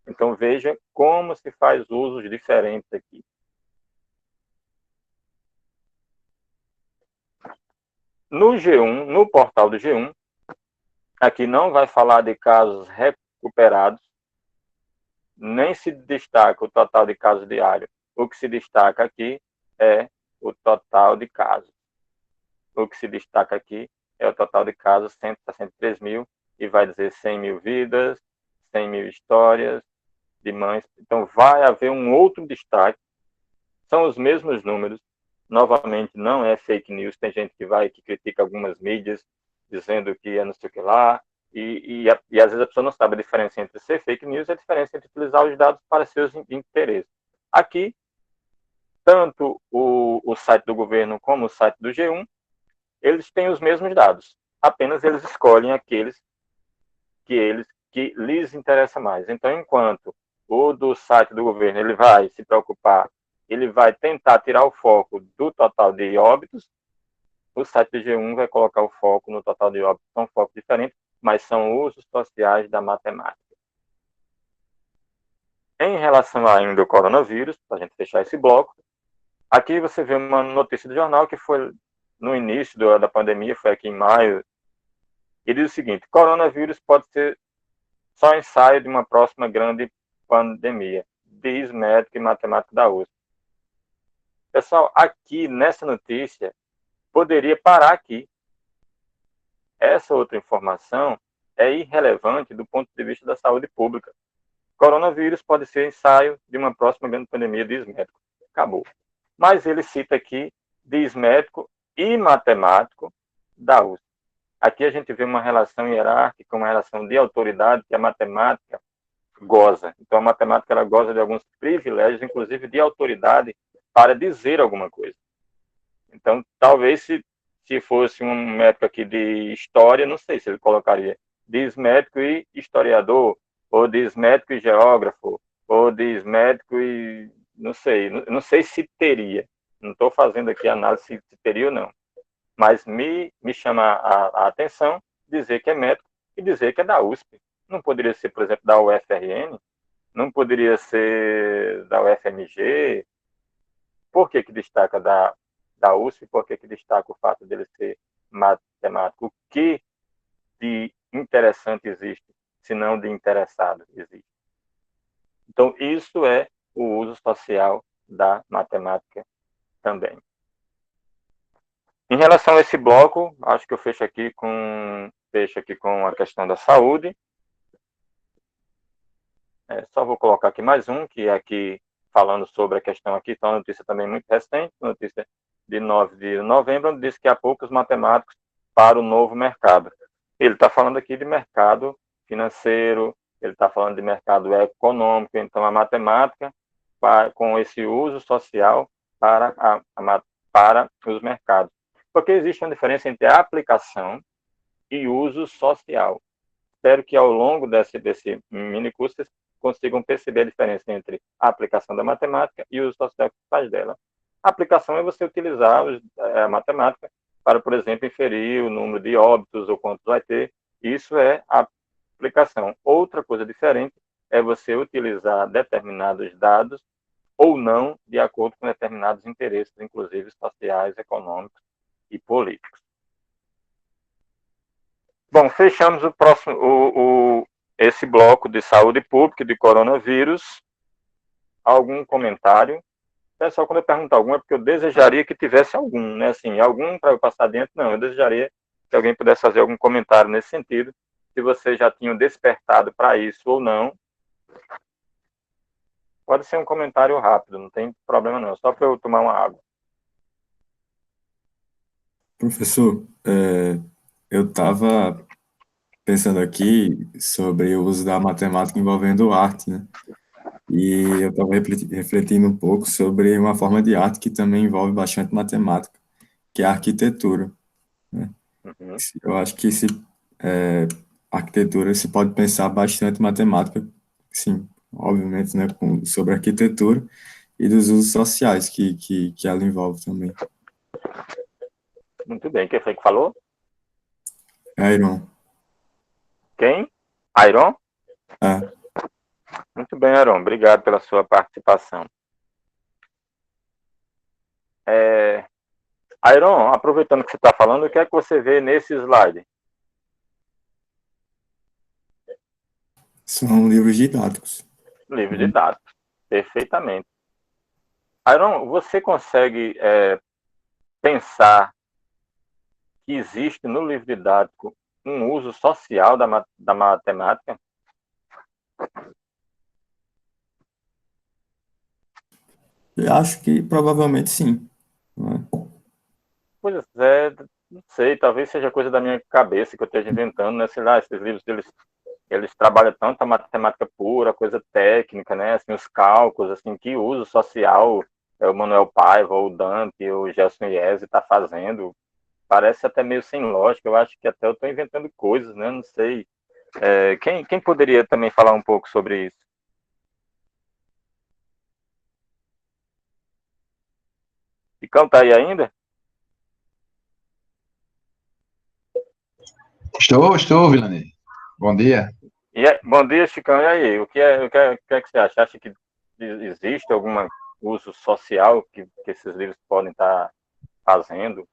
Então, veja como se faz usos diferentes aqui. No G1, no portal do G1, aqui não vai falar de casos recuperados, nem se destaca o total de casos diários. O que se destaca aqui é o total de casos. O que se destaca aqui é o total de casos, 163 mil, e vai dizer 100 mil vidas, 100 mil histórias de mães. Então, vai haver um outro destaque. São os mesmos números. Novamente, não é fake news. Tem gente que critica algumas mídias, dizendo que é não sei o que lá, e às vezes a pessoa não sabe a diferença entre ser fake news e a diferença entre utilizar os dados para seus interesses. Aqui, tanto o site do governo como o site do G1, eles têm os mesmos dados, apenas eles escolhem aqueles que lhes interessa mais. Então, enquanto o do site do governo ele vai se preocupar, ele vai tentar tirar o foco do total de óbitos, o site do G1 vai colocar o foco no total de óbitos. São focos diferentes, mas são usos sociais da matemática. Em relação ainda ao coronavírus, para a gente fechar esse bloco, aqui você vê uma notícia do jornal que foi no início da pandemia, foi aqui em maio, e diz o seguinte: coronavírus pode ser só ensaio de uma próxima grande pandemia, diz médico e matemático da USP. Pessoal, aqui nessa notícia, poderia parar aqui. Essa outra informação é irrelevante do ponto de vista da saúde pública. Coronavírus pode ser ensaio de uma próxima grande pandemia, diz médico. Acabou. mas ele cita aqui, diz médico e matemático da USP. Aqui a gente vê uma relação hierárquica, uma relação de autoridade que a matemática goza. Então, a matemática ela goza de alguns privilégios, inclusive de autoridade, para dizer alguma coisa. Então, talvez se fosse um médico aqui de história, não sei se ele colocaria diz médico e historiador, ou diz médico e geógrafo, ou diz médico e não sei se teria. Não estou fazendo aqui análise se teria ou não. Mas me chama a atenção dizer que é médico e dizer que é da USP. Não poderia ser, por exemplo, da UFRN? Não poderia ser da UFMG? Por que destaca da USP? Por que destaca o fato dele ser matemático? O que de interessante existe, se não de interessado existe? Então, isso é o uso social da matemática também. Em relação a esse bloco, acho que eu fecho aqui com a questão da saúde. Só vou colocar aqui mais um, que é aqui falando sobre a questão aqui, então, uma notícia também muito recente, notícia de 9 de novembro, onde diz que há poucos matemáticos para o novo mercado. Ele está falando aqui de mercado financeiro, ele está falando de mercado econômico, então a matemática com esse uso social para os mercados. Porque existe uma diferença entre aplicação e uso social. Espero que ao longo desse mini curso vocês consigam perceber a diferença entre a aplicação da matemática e o uso social que se faz dela. A aplicação é você utilizar a matemática para, por exemplo, inferir o número de óbitos ou quantos vai ter. Isso é a aplicação. Outra coisa diferente é você utilizar determinados dados ou não de acordo com determinados interesses, inclusive sociais, econômicos e políticos. Bom, fechamos esse bloco de saúde pública e de coronavírus. Algum comentário? Pessoal, quando eu pergunto algum, é porque eu desejaria que tivesse algum, né? Assim, algum para eu passar dentro, não. Eu desejaria que alguém pudesse fazer algum comentário nesse sentido, se vocês já tinham despertado para isso ou não. Pode ser um comentário rápido, não tem problema não, só para eu tomar uma água. Professor, eu estava pensando aqui sobre o uso da matemática envolvendo arte, né? E eu estava refletindo um pouco sobre uma forma de arte que também envolve bastante matemática, que é a arquitetura, né? Uhum. Eu acho que arquitetura se pode pensar bastante matemática, sim, obviamente, né, sobre arquitetura e dos usos sociais que ela envolve também. Muito bem, quem foi que falou? Iron. Quem? Iron? É. Muito bem, Iron, obrigado pela sua participação. Iron, aproveitando que você está falando, o que é que você vê nesse slide? São livros didáticos. Livro didático, perfeitamente. Iron, você consegue pensar que existe no livro didático um uso social da matemática? Eu acho que provavelmente sim, né? Pois é, não sei, talvez seja coisa da minha cabeça que eu esteja inventando, né? Sei lá, esses livros eles trabalham tanto a matemática pura, coisa técnica, né? Assim, os cálculos, assim, que uso social o Manuel Paiva, ou o Dante, ou o Gelson Iese está fazendo. Parece até meio sem lógica. Eu acho que até eu estou inventando coisas, né? Não sei. Quem poderia também falar um pouco sobre isso? Chicão, tá aí ainda? Estou, Vilani. Bom dia. Bom dia, Chicão. E aí? O que é que você acha? Acha que existe algum uso social que esses livros podem estar fazendo,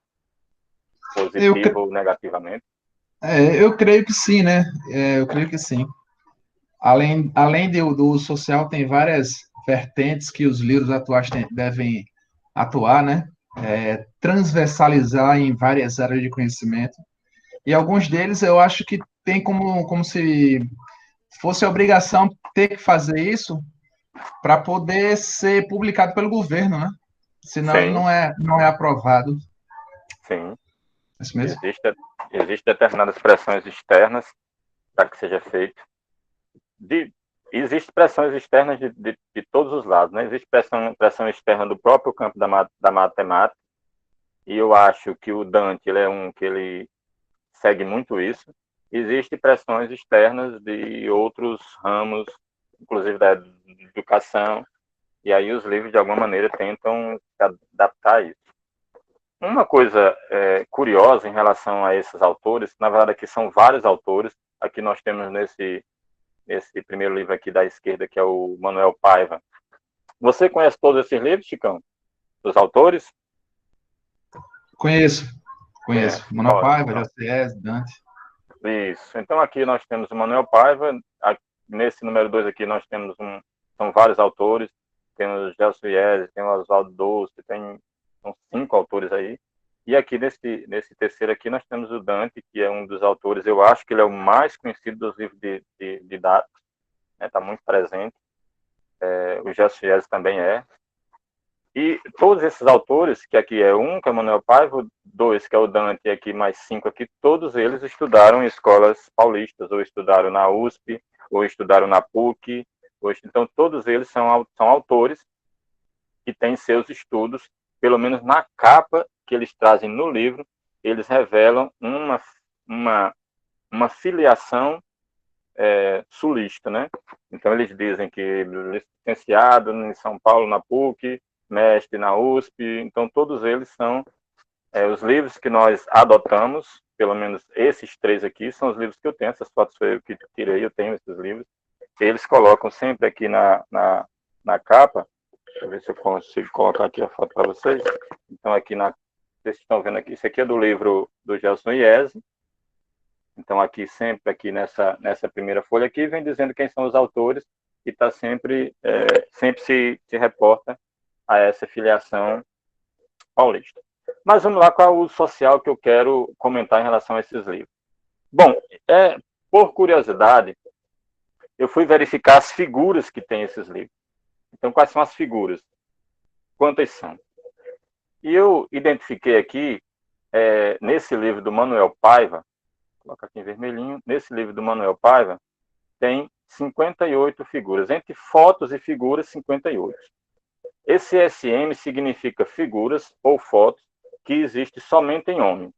positivo ou negativamente? Eu creio que sim, né? Eu creio que sim. Além do uso social, tem várias vertentes que os livros atuais devem atuar, né? Transversalizar em várias áreas de conhecimento. E alguns deles eu acho que tem como se fosse obrigação ter que fazer isso para poder ser publicado pelo governo, né? senão ele Sim. não é aprovado. Sim. É isso mesmo? Existem determinadas pressões externas para que seja feito. Existem pressões externas de todos os lados, né? Existe pressão externa do próprio campo da matemática, e eu acho que o Dante ele é que ele segue muito isso. Existem pressões externas de outros ramos, inclusive da educação, e aí os livros, de alguma maneira, tentam se adaptar a isso. Uma coisa curiosa em relação a esses autores, na verdade aqui são vários autores, aqui nós temos nesse primeiro livro aqui da esquerda, que é o Manuel Paiva. Você conhece todos esses livros, Chicão? Dos autores? Conheço. Manuel Paiva, Então, José Dante. isso. Então aqui nós temos o Manuel Paiva, nesse número 2 aqui nós temos são vários autores, temos Gelson Iese, tem o Oswaldo Dolce, são 5 autores aí. E aqui nesse terceiro aqui nós temos o Dante, que é um dos autores, eu acho que ele é o mais conhecido dos livros didáticos, está muito presente. O Gelson Iese também é. E todos esses autores, que aqui é um, que é o Manuel Paiva, 2, que é o Dante, e aqui mais 5 aqui, todos eles estudaram em escolas paulistas, ou estudaram na USP, ou estudaram na PUC, então todos eles são autores que têm seus estudos, pelo menos na capa que eles trazem no livro, eles revelam uma filiação sulista, né? Então eles dizem que licenciado em São Paulo na PUC, mestre na USP, então todos eles são os livros que nós adotamos, pelo menos esses 3 aqui, são os livros que eu tenho, essas fotos foi eu que tirei, eu tenho esses livros, eles colocam sempre aqui na capa, deixa eu ver se eu consigo colocar aqui a foto para vocês, então aqui vocês estão vendo aqui, isso aqui é do livro do Gelson Iese, então aqui sempre aqui nessa primeira folha aqui vem dizendo quem são os autores e está sempre se reporta a essa filiação paulista. Mas vamos lá, qual é o uso social que eu quero comentar em relação a esses livros. Bom, por curiosidade, eu fui verificar as figuras que tem esses livros. Então, quais são as figuras? Quantas são? E eu identifiquei aqui, nesse livro do Manuel Paiva, vou colocar aqui em vermelhinho, nesse livro do Manuel Paiva, tem 58 figuras. Entre fotos e figuras, 58. Esse SM significa figuras ou fotos que existem somente em homem.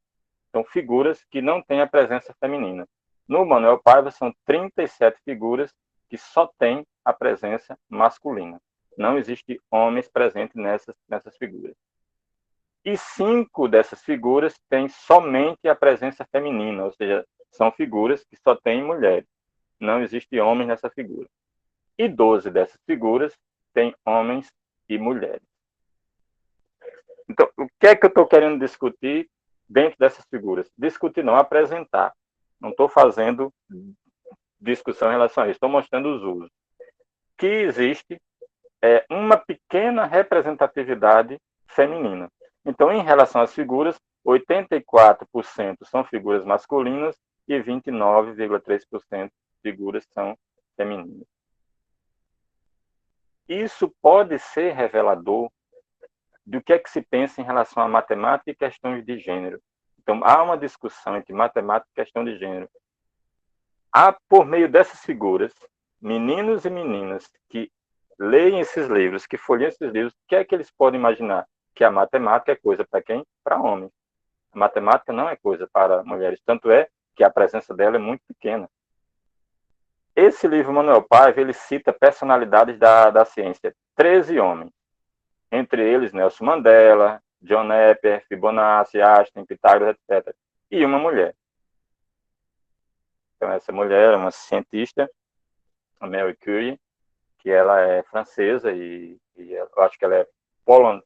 Então, figuras que não têm a presença feminina. No Manuel Paiva, são 37 figuras que só têm a presença masculina. Não existe homens presentes nessas figuras. E 5 dessas figuras têm somente a presença feminina, ou seja, são figuras que só têm mulheres. Não existe homens nessa figura. E 12 dessas figuras têm homens e mulheres. Então, o que é que eu estou querendo discutir dentro dessas figuras? Discutir não, apresentar. Não estou fazendo discussão em relação a isso, estou mostrando os usos. Que existe uma pequena representatividade feminina. Então, em relação às figuras, 84% são figuras masculinas e 29,3% figuras são femininas. Isso pode ser revelador do que é que se pensa em relação à matemática e questões de gênero. Então, há uma discussão entre matemática e questão de gênero. Há, por meio dessas figuras, meninos e meninas que leem esses livros, que folheiam esses livros, o que é que eles podem imaginar? Que a matemática é coisa para quem? Para homens. A matemática não é coisa para mulheres. Tanto é que a presença dela é muito pequena. Esse livro, Manuel Paiva, ele cita personalidades da ciência. 13 homens. Entre eles, Nelson Mandela, John Napier, Fibonacci, Einstein, Pitágoras, etc. E uma mulher. Então, essa mulher é uma cientista, a Marie Curie, que ela é francesa e eu acho que ela é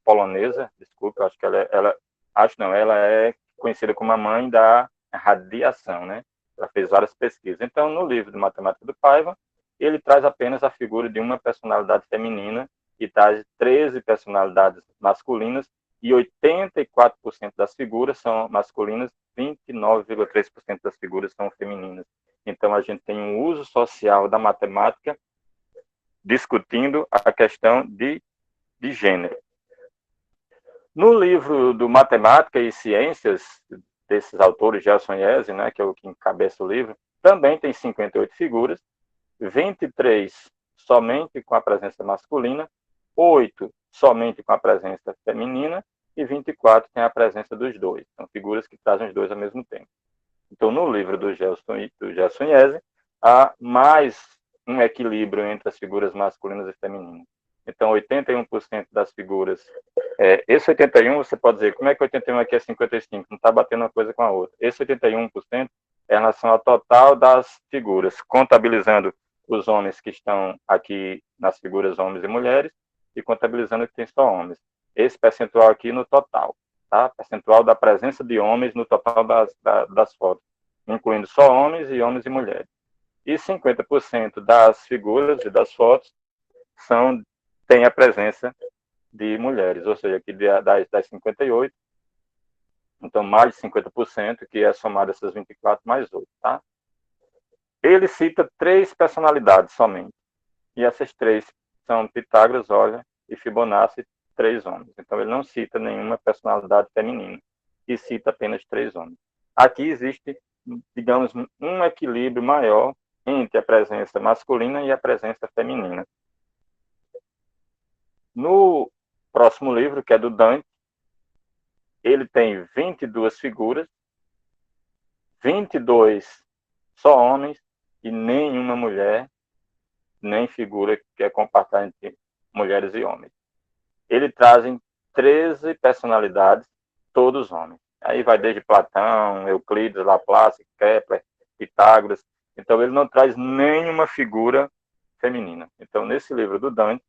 polonesa, desculpa, acho que ela é conhecida como a mãe da radiação, né? Ela fez várias pesquisas. Então, no livro de Matemática do Paiva, ele traz apenas a figura de uma personalidade feminina e traz 13 personalidades masculinas e 84% das figuras são masculinas, 29,3% das figuras são femininas. Então, a gente tem um uso social da matemática discutindo a questão de gênero. No livro do Matemática e Ciências, desses autores, Gelson e Eze, né, que é o que encabeça o livro, também tem 58 figuras, 23 somente com a presença masculina, 8 somente com a presença feminina e 24 tem a presença dos dois. São figuras que trazem os dois ao mesmo tempo. Então, no livro do Gelson e Eze, há mais um equilíbrio entre as figuras masculinas e femininas. Então, 81% das figuras... esse 81, você pode dizer, como é que 81 aqui é 55? Não está batendo uma coisa com a outra. Esse 81% é em relação ao total das figuras, contabilizando os homens que estão aqui nas figuras homens e mulheres e contabilizando que tem só homens. Esse percentual aqui no total, tá? Percentual da presença de homens no total das fotos, incluindo só homens e mulheres. E 50% das figuras e das fotos tem a presença de mulheres, ou seja, aqui das 58, então mais de 50%, que é somado essas 24 mais 8, tá? Ele cita 3 personalidades somente, e essas 3 são Pitágoras, Euler e Fibonacci, 3 homens. Então ele não cita nenhuma personalidade feminina, e cita apenas 3 homens. Aqui existe, digamos, um equilíbrio maior entre a presença masculina e a presença feminina. No próximo livro, que é do Dante, ele tem 22 figuras, 22 só homens e nenhuma mulher, nem figura que é compartilhada entre mulheres e homens. Ele trazem 13 personalidades, todos homens. Aí vai desde Platão, Euclides, Laplace, Kepler, Pitágoras. Então, ele não traz nenhuma figura feminina. Então, nesse livro do Dante,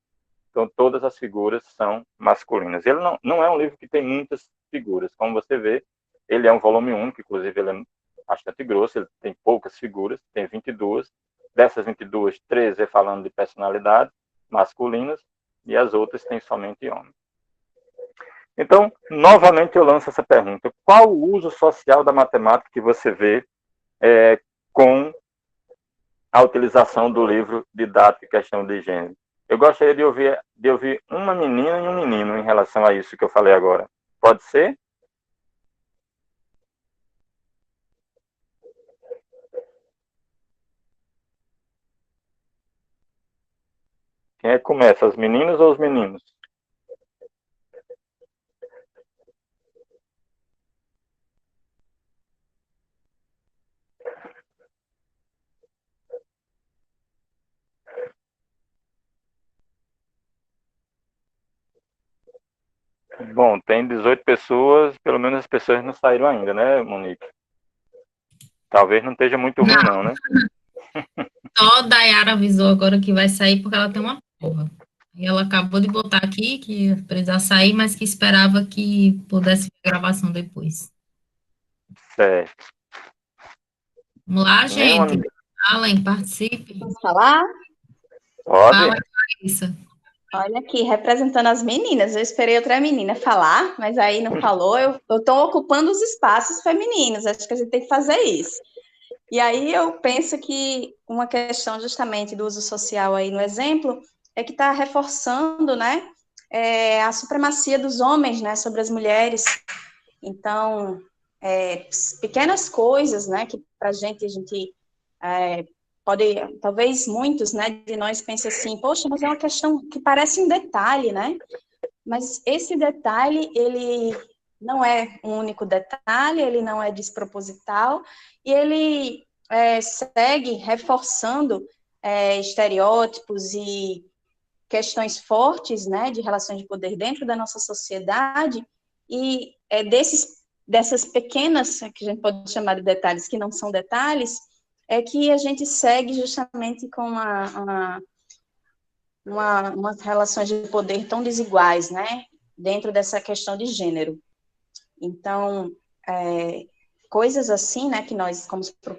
então, todas as figuras são masculinas. Ele não é um livro que tem muitas figuras. Como você vê, ele é um volume único, inclusive ele é bastante grosso, ele tem poucas figuras, tem 22. Dessas 22, 13 é falando de personalidades masculinas e as outras têm somente homens. Então, novamente eu lanço essa pergunta. Qual o uso social da matemática que você vê com a utilização do livro Didática e Questão de Gênero? Eu gostaria de ouvir uma menina e um menino em relação a isso que eu falei agora. Pode ser? Quem é que começa, as meninas ou os meninos? Bom, tem 18 pessoas, pelo menos as pessoas não saíram ainda, né, Monique? Talvez não esteja muito ruim, não, né? Só a Dayara avisou agora que vai sair porque ela tem uma prova. E ela acabou de botar aqui que ia precisar sair, mas que esperava que pudesse ver a gravação depois. Certo. Vamos lá, Nenhuma... gente. Falem, participem. Vamos falar? Pode? Fala, Clarissa. Olha aqui, representando as meninas. Eu esperei outra menina falar, mas aí não falou. Eu estou ocupando os espaços femininos. Acho que a gente tem que fazer isso. E aí eu penso que uma questão justamente do uso social aí no exemplo é que está reforçando, né, a supremacia dos homens, né, sobre as mulheres. Então, pequenas coisas, né, que para a gente pode, talvez muitos, né, de nós pensem assim, poxa, mas é uma questão que parece um detalhe, né? Mas esse detalhe, ele não é um único detalhe, ele não é desproposital, e ele segue reforçando estereótipos e questões fortes, né, de relações de poder dentro da nossa sociedade, e dessas pequenas, que a gente pode chamar de detalhes, que não são detalhes, é que a gente segue justamente com umas relações de poder tão desiguais, né, dentro dessa questão de gênero. Então, coisas assim, né, que nós,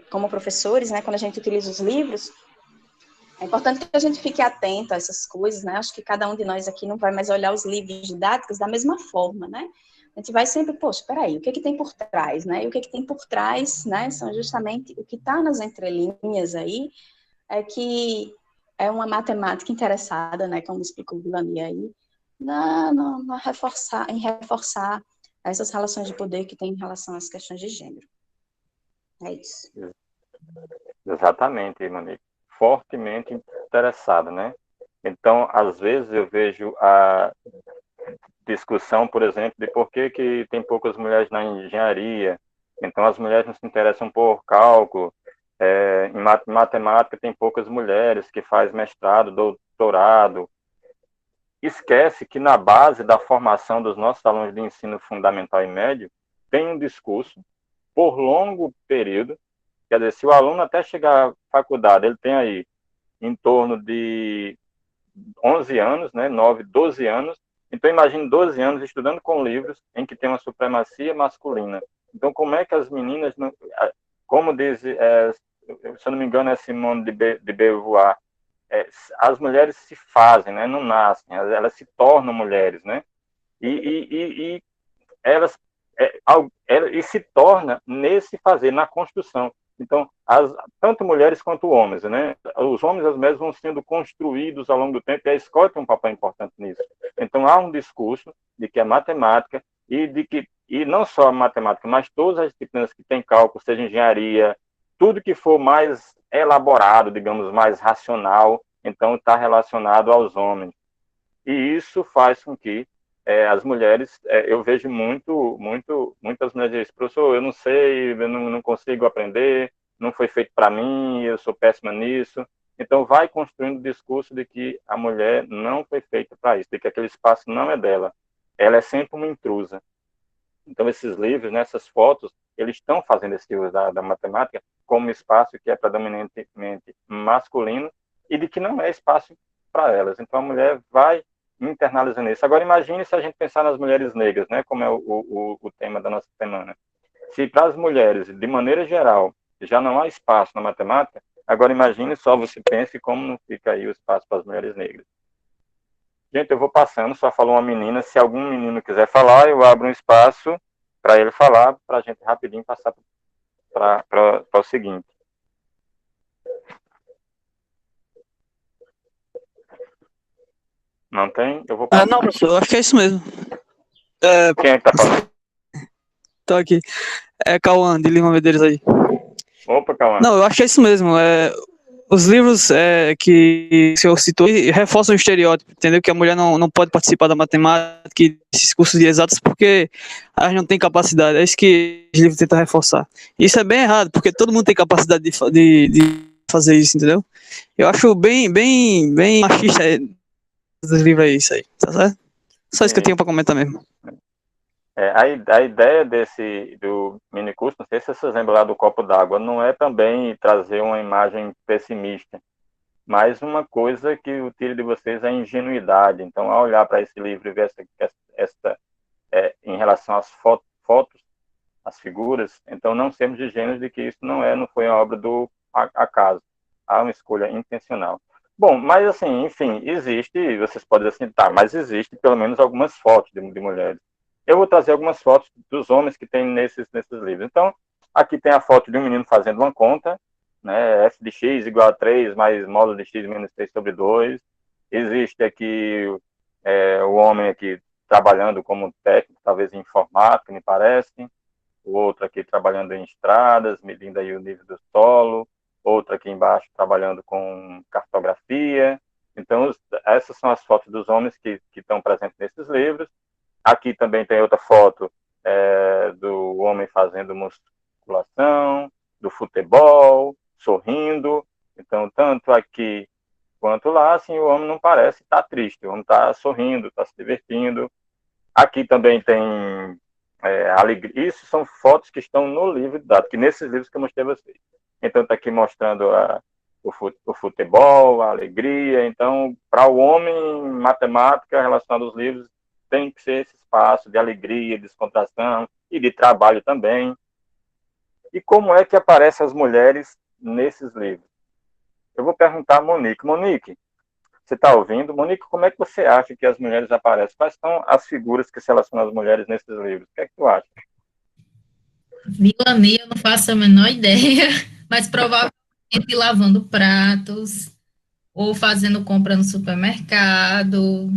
como professores, né, quando a gente utiliza os livros, é importante que a gente fique atento a essas coisas, né, acho que cada um de nós aqui não vai mais olhar os livros didáticos da mesma forma, né, a gente vai sempre, poxa, peraí, o que tem por trás, né, e o que tem por trás, né, são justamente o que está nas entrelinhas aí, que é uma matemática interessada, né, como explicou o Vilani aí, em reforçar essas relações de poder que tem em relação às questões de gênero. É isso. Exatamente, Monique. Fortemente interessada, né? Então, às vezes eu vejo a discussão, por exemplo, de por que tem poucas mulheres na engenharia. Então, as mulheres não se interessam por cálculo. Em matemática tem poucas mulheres que fazem mestrado, doutorado. Esquece que na base da formação dos nossos alunos de ensino fundamental e médio tem um discurso por longo período. Quer dizer, se o aluno até chegar à faculdade, ele tem aí em torno de 11 anos, né, 9, 12 anos. Então, imagine 12 anos estudando com livros em que tem uma supremacia masculina. Então, como é que as meninas, como diz, se eu não me engano, é Simone de Beauvoir, as mulheres se fazem, né, não nascem, elas se tornam mulheres, né? E elas e se torna nesse fazer, na construção. Então, tanto mulheres quanto homens, né? Os homens, às vezes, vão sendo construídos ao longo do tempo, e a escola tem um papel importante nisso. Então, há um discurso de que a matemática, e não só a matemática, mas todas as disciplinas que têm cálculo, seja engenharia, tudo que for mais elaborado, digamos, mais racional, então está relacionado aos homens. E isso faz com que as mulheres, eu vejo muitas mulheres dizem, professor, eu não sei, eu não consigo aprender, não foi feito para mim, eu sou péssima nisso. Então, vai construindo o discurso de que a mulher não foi feita para isso, de que aquele espaço não é dela. Ela é sempre uma intrusa. Então, esses livros, nessas fotos, eles estão fazendo esse uso da matemática como um espaço que é predominantemente masculino e de que não é espaço para elas. Então, a mulher vai internalizando isso. Agora, imagine se a gente pensar nas mulheres negras, né, como é o tema da nossa semana. Se para as mulheres, de maneira geral, já não há espaço na matemática, agora imagine só, você pense como não fica aí o espaço para as mulheres negras. Gente, eu vou passando, só falou uma menina, se algum menino quiser falar, eu abro um espaço para ele falar, para a gente rapidinho passar para o seguinte. Não tem? Eu vou passar. Não, professor, eu acho que é isso mesmo. Quem é que tá falando? Tô aqui. É Cauã, de Lima Medeiros aí. Opa, Cauã. Não, eu acho que é isso mesmo. Os livros que o senhor citou reforçam o estereótipo, entendeu? Que a mulher não pode participar da matemática e desses cursos de exatas porque elas não têm capacidade. É isso que os livros tentam reforçar. Isso é bem errado, porque todo mundo tem capacidade de fazer isso, entendeu? Eu acho bem machista dos livros aí, isso aí, tá certo? Só isso que eu tenho para comentar mesmo. A ideia do mini curso, não sei se vocês lembram lá do copo d'água, não é também trazer uma imagem pessimista, mas uma coisa que eu tiro de vocês é a ingenuidade. Então, ao olhar para esse livro e ver em relação às fotos, as figuras, então não sermos de gêneros de que isso não foi uma obra do acaso, há uma escolha intencional. Bom, mas assim, enfim, existe, vocês podem assim, mas existe pelo menos algumas fotos de mulheres. Eu vou trazer algumas fotos dos homens que tem nesses livros. Então, aqui tem a foto de um menino fazendo uma conta, né, f de x igual a 3 mais módulo de x menos 3 sobre 2. Existe aqui o homem aqui trabalhando como técnico, talvez em informática, me parece. O outro aqui trabalhando em estradas, medindo aí o nível do solo. Outro aqui embaixo trabalhando com cartografia. Então, essas são as fotos dos homens que estão presentes nesses livros. Aqui também tem outra foto do homem fazendo musculação, do futebol, sorrindo. Então, tanto aqui quanto lá, assim, o homem não parece estar triste, o homem está sorrindo, está se divertindo. Aqui também tem alegria. Isso são fotos que estão no livro de dados, que nesses livros que eu mostrei a vocês. Então, está aqui mostrando o futebol, a alegria. Então, para o homem, matemática relacionada aos livros, tem que ser esse espaço de alegria, descontração e de trabalho também. E como é que aparecem as mulheres nesses livros? Eu vou perguntar a Monique. Monique, você está ouvindo? Monique, como é que você acha que as mulheres aparecem? Quais são as figuras que se relacionam às mulheres nesses livros? O que é que tu acha? Vilani, eu não faço a menor ideia, mas provavelmente lavando pratos ou fazendo compra no supermercado,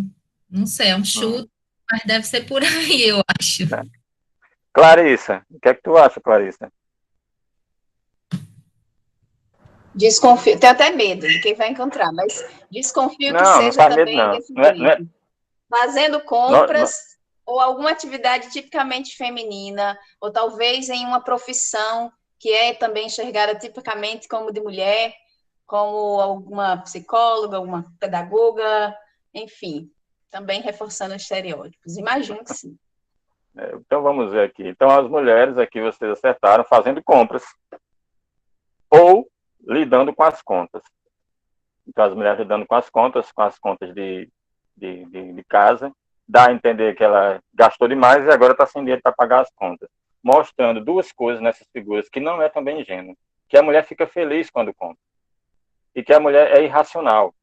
Não sei, é um chute, mas deve ser por aí, eu acho. Clarissa, o que é que tu acha, Clarissa? Desconfio, tenho até medo de quem vai encontrar, mas desconfio que Não, não seja faz medo, também não. desse jeito. Fazendo Não, não, compras ou alguma atividade tipicamente feminina, ou talvez em uma profissão que é também enxergada tipicamente como de mulher, como alguma psicóloga, alguma pedagoga, enfim, também reforçando os estereótipos. Imagino que sim. então vamos ver aqui. Então as mulheres aqui vocês acertaram fazendo compras ou lidando com as contas. Então as mulheres lidando com as contas de casa, dá a entender que ela gastou demais e agora está sem dinheiro para pagar as contas. Mostrando duas coisas nessas figuras que não é também ingênuo. Que a mulher fica feliz quando compra. E que a mulher é irracional.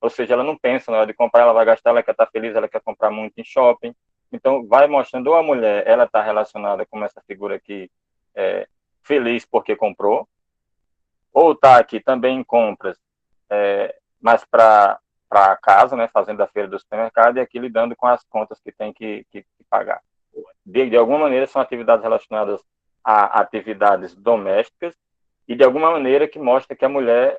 Ou seja, ela não pensa na hora de comprar, ela vai gastar, ela quer estar feliz, ela quer comprar muito em shopping. Então, vai mostrando, ou a mulher, ela está relacionada com essa figura aqui, feliz porque comprou, ou está aqui também em compras, mas para casa, né, fazendo a feira do supermercado, e aqui lidando com as contas que tem que pagar. De alguma maneira, são atividades relacionadas a atividades domésticas, e de alguma maneira que mostra que a mulher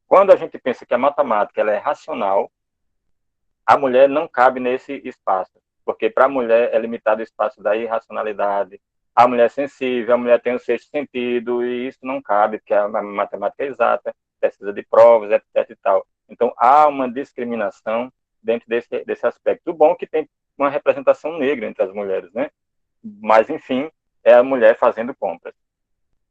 quando a gente pensa que a matemática ela é racional, a mulher não cabe nesse espaço, porque para a mulher é limitado o espaço da irracionalidade, a mulher é sensível, a mulher tem o sexto sentido, e isso não cabe, porque a matemática é exata, precisa de provas, etc. e tal. Então, há uma discriminação dentro desse aspecto. O bom é que tem uma representação negra entre as mulheres, né? Mas, enfim, é a mulher fazendo compras.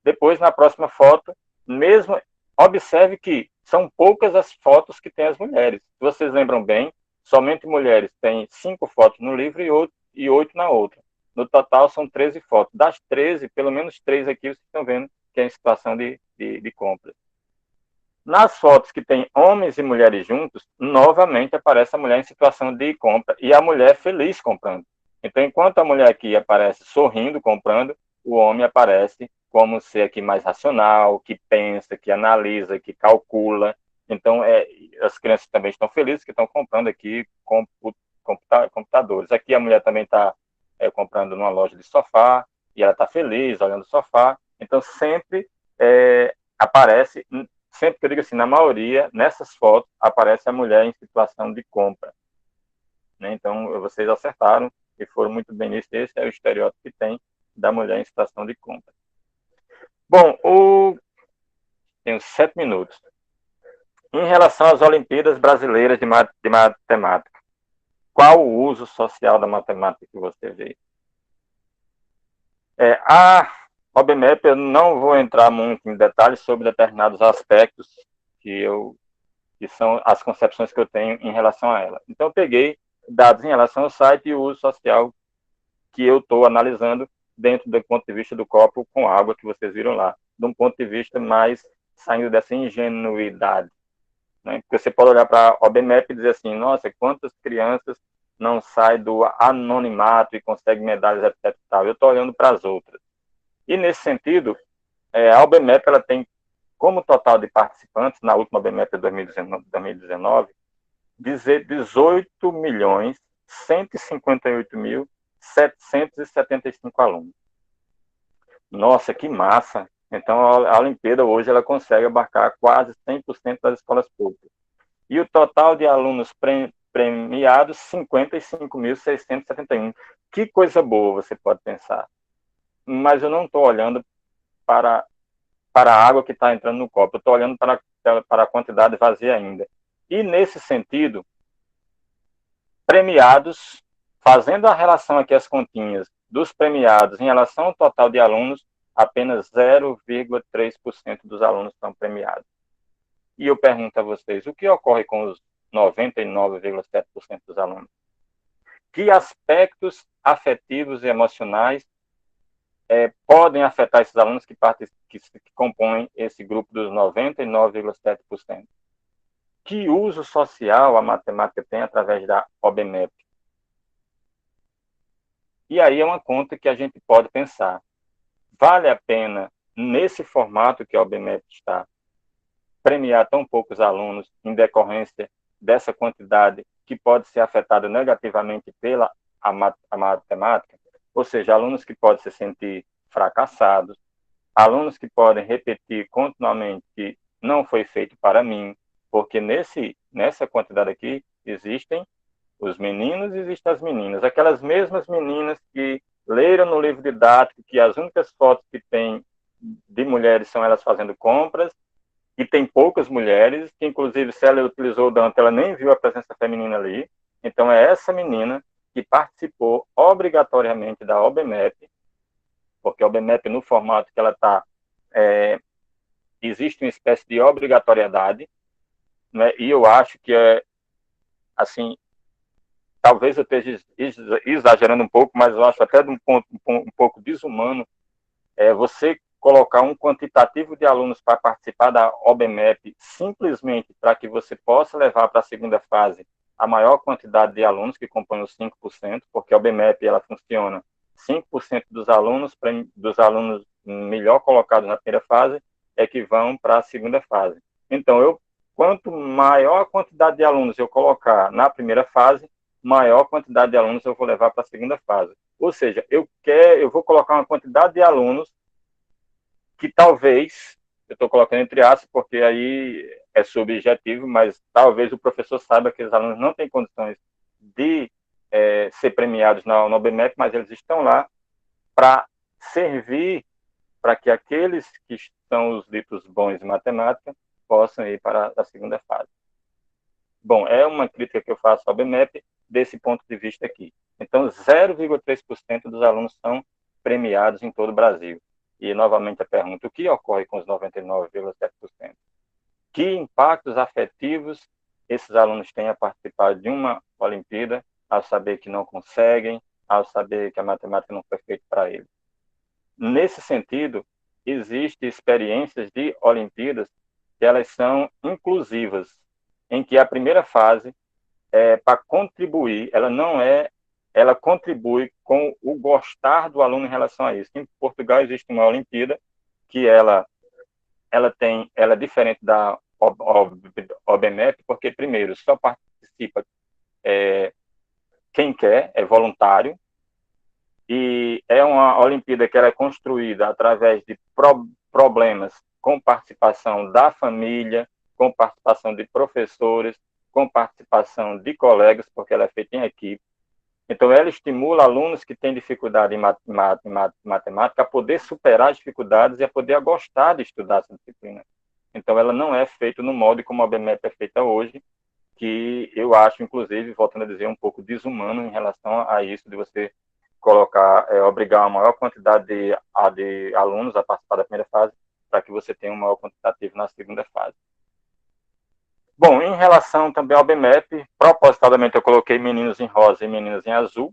Depois, na próxima foto, mesmo observe que são poucas as fotos que tem as mulheres. Se vocês lembram bem, somente mulheres têm 5 fotos no livro e 8 na outra. No total, são 13 fotos. Das 13, pelo menos 3 aqui vocês estão vendo que é em situação de compra. Nas fotos que tem homens e mulheres juntos, novamente aparece a mulher em situação de compra e a mulher feliz comprando. Então, enquanto a mulher aqui aparece sorrindo, comprando, o homem aparece como ser aqui mais racional, que pensa, que analisa, que calcula. Então, as crianças também estão felizes que estão comprando aqui computadores. Aqui a mulher também está comprando numa loja de sofá e ela está feliz olhando o sofá. Então, sempre aparece, sempre que eu digo assim, na maioria, nessas fotos, aparece a mulher em situação de compra. Né? Então, vocês acertaram e foram muito bem nisso. Esse é o estereótipo que tem da mulher em situação de compra. Bom, tenho 7 minutos. Em relação às Olimpíadas Brasileiras de Matemática, qual o uso social da matemática que você vê? A OBMEP, eu não vou entrar muito em detalhes sobre determinados aspectos que são as concepções que eu tenho em relação a ela. Então, eu peguei dados em relação ao site e o uso social que eu estou analisando dentro do ponto de vista do copo com água que vocês viram lá, de um ponto de vista mais saindo dessa ingenuidade. Né? Porque você pode olhar para a OBMEP e dizer assim, nossa, quantas crianças não saem do anonimato e conseguem medalhas, etc. Eu estou olhando para as outras. E, nesse sentido, a OBMEP ela tem como total de participantes, na última OBMEP de 2019, 18.158.775 alunos. Nossa, que massa! Então, a Olimpíada hoje ela consegue abarcar quase 100% das escolas públicas. E o total de alunos premiados, 55.671. Que coisa boa, você pode pensar. Mas eu não estou olhando para a água que está entrando no copo, eu estou olhando para a quantidade vazia ainda. E, nesse sentido, premiados, fazendo a relação aqui, as continhas dos premiados em relação ao total de alunos, apenas 0,3% dos alunos estão premiados. E eu pergunto a vocês, o que ocorre com os 99,7% dos alunos? Que aspectos afetivos e emocionais podem afetar esses alunos que compõem esse grupo dos 99,7%? Que uso social a matemática tem através da OBMEP? E aí é uma conta que a gente pode pensar. Vale a pena, nesse formato que a OBMEP está, premiar tão poucos alunos em decorrência dessa quantidade que pode ser afetado negativamente pela a matemática, ou seja, alunos que podem se sentir fracassados, alunos que podem repetir continuamente que não foi feito para mim, porque nessa quantidade aqui existem os meninos e existem as meninas, aquelas mesmas meninas que leram no livro didático que as únicas fotos que tem de mulheres são elas fazendo compras, e tem poucas mulheres, que inclusive se ela utilizou o Dante, ela nem viu a presença feminina ali. Então é essa menina que participou obrigatoriamente da OBMEP, porque a OBMEP no formato que ela está, existe uma espécie de obrigatoriedade, né? E eu acho que assim, talvez eu esteja exagerando um pouco, mas eu acho até um pouco desumano você colocar um quantitativo de alunos para participar da OBMEP simplesmente para que você possa levar para a segunda fase a maior quantidade de alunos que compõem os 5%, porque a OBMEP ela funciona 5% dos alunos melhor colocados na primeira fase é que vão para a segunda fase. Então, quanto maior a quantidade de alunos eu colocar na primeira fase, maior quantidade de alunos eu vou levar para a segunda fase. Ou seja, eu vou colocar uma quantidade de alunos que talvez, eu estou colocando entre aspas, porque aí é subjetivo, mas talvez o professor saiba que os alunos não têm condições de ser premiados na OBMEP, mas eles estão lá para servir para que aqueles que são os ditos bons em matemática possam ir para a segunda fase. Bom, é uma crítica que eu faço ao OBMEP desse ponto de vista aqui. Então, 0,3% dos alunos são premiados em todo o Brasil. E, novamente, a pergunta, o que ocorre com os 99,7%? Que impactos afetivos esses alunos têm a participar de uma Olimpíada, ao saber que não conseguem, ao saber que a matemática não foi feita para eles? Nesse sentido, existem experiências de Olimpíadas que elas são inclusivas, em que a primeira fase para contribuir, ela contribui com o gostar do aluno em relação a isso. Em Portugal existe uma Olimpíada que ela é diferente da OBMEP, porque primeiro só participa quem quer, é voluntário, e é uma Olimpíada que ela é construída através de problemas com participação da família, com participação de professores, com participação de colegas, porque ela é feita em equipe. Então, ela estimula alunos que têm dificuldade em matemática a poder superar as dificuldades e a poder gostar de estudar essa disciplina. Então, ela não é feita no modo como a OBMEP é feita hoje, que eu acho, inclusive, voltando a dizer, um pouco desumano em relação a isso, de você colocar, obrigar a maior quantidade de alunos a participar da primeira fase, para que você tenha um maior quantitativo na segunda fase. Bom, em relação também ao OBMEP, propositalmente eu coloquei meninos em rosa e meninas em azul.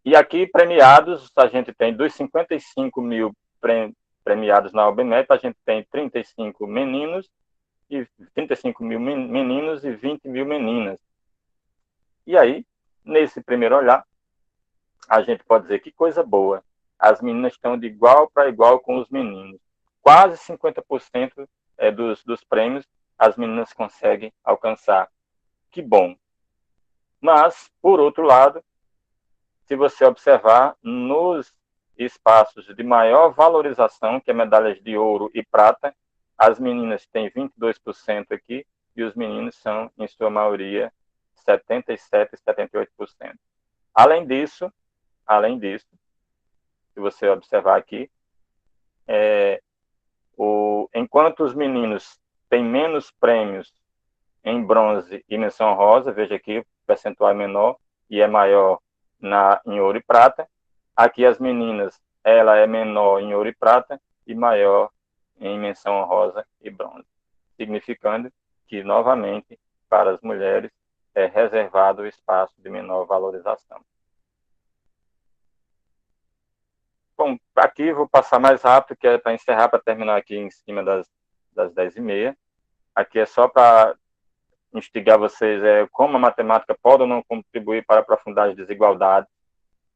E aqui, premiados, a gente tem dos 55 mil premiados na OBMEP, a gente tem 35 meninos, e 35 mil meninos e 20 mil meninas. E aí, nesse primeiro olhar, a gente pode dizer que coisa boa. As meninas estão de igual para igual com os meninos. Quase 50% dos prêmios as meninas conseguem alcançar. Que bom. Mas, por outro lado, se você observar, nos espaços de maior valorização, que é medalhas de ouro e prata, as meninas têm 22% aqui e os meninos são, em sua maioria, 77% e 78%. Além disso, se você observar aqui, enquanto os meninos têm menos prêmios em bronze e menção honrosa, veja aqui, o percentual é menor e é maior em ouro e prata. Aqui as meninas, ela é menor em ouro e prata e maior em menção honrosa e bronze, significando que, novamente, para as mulheres é reservado o espaço de menor valorização. Bom, aqui vou passar mais rápido, que é para encerrar, para terminar aqui em cima das 10h30. Aqui é só para instigar vocês como a matemática pode ou não contribuir para aprofundar as desigualdades,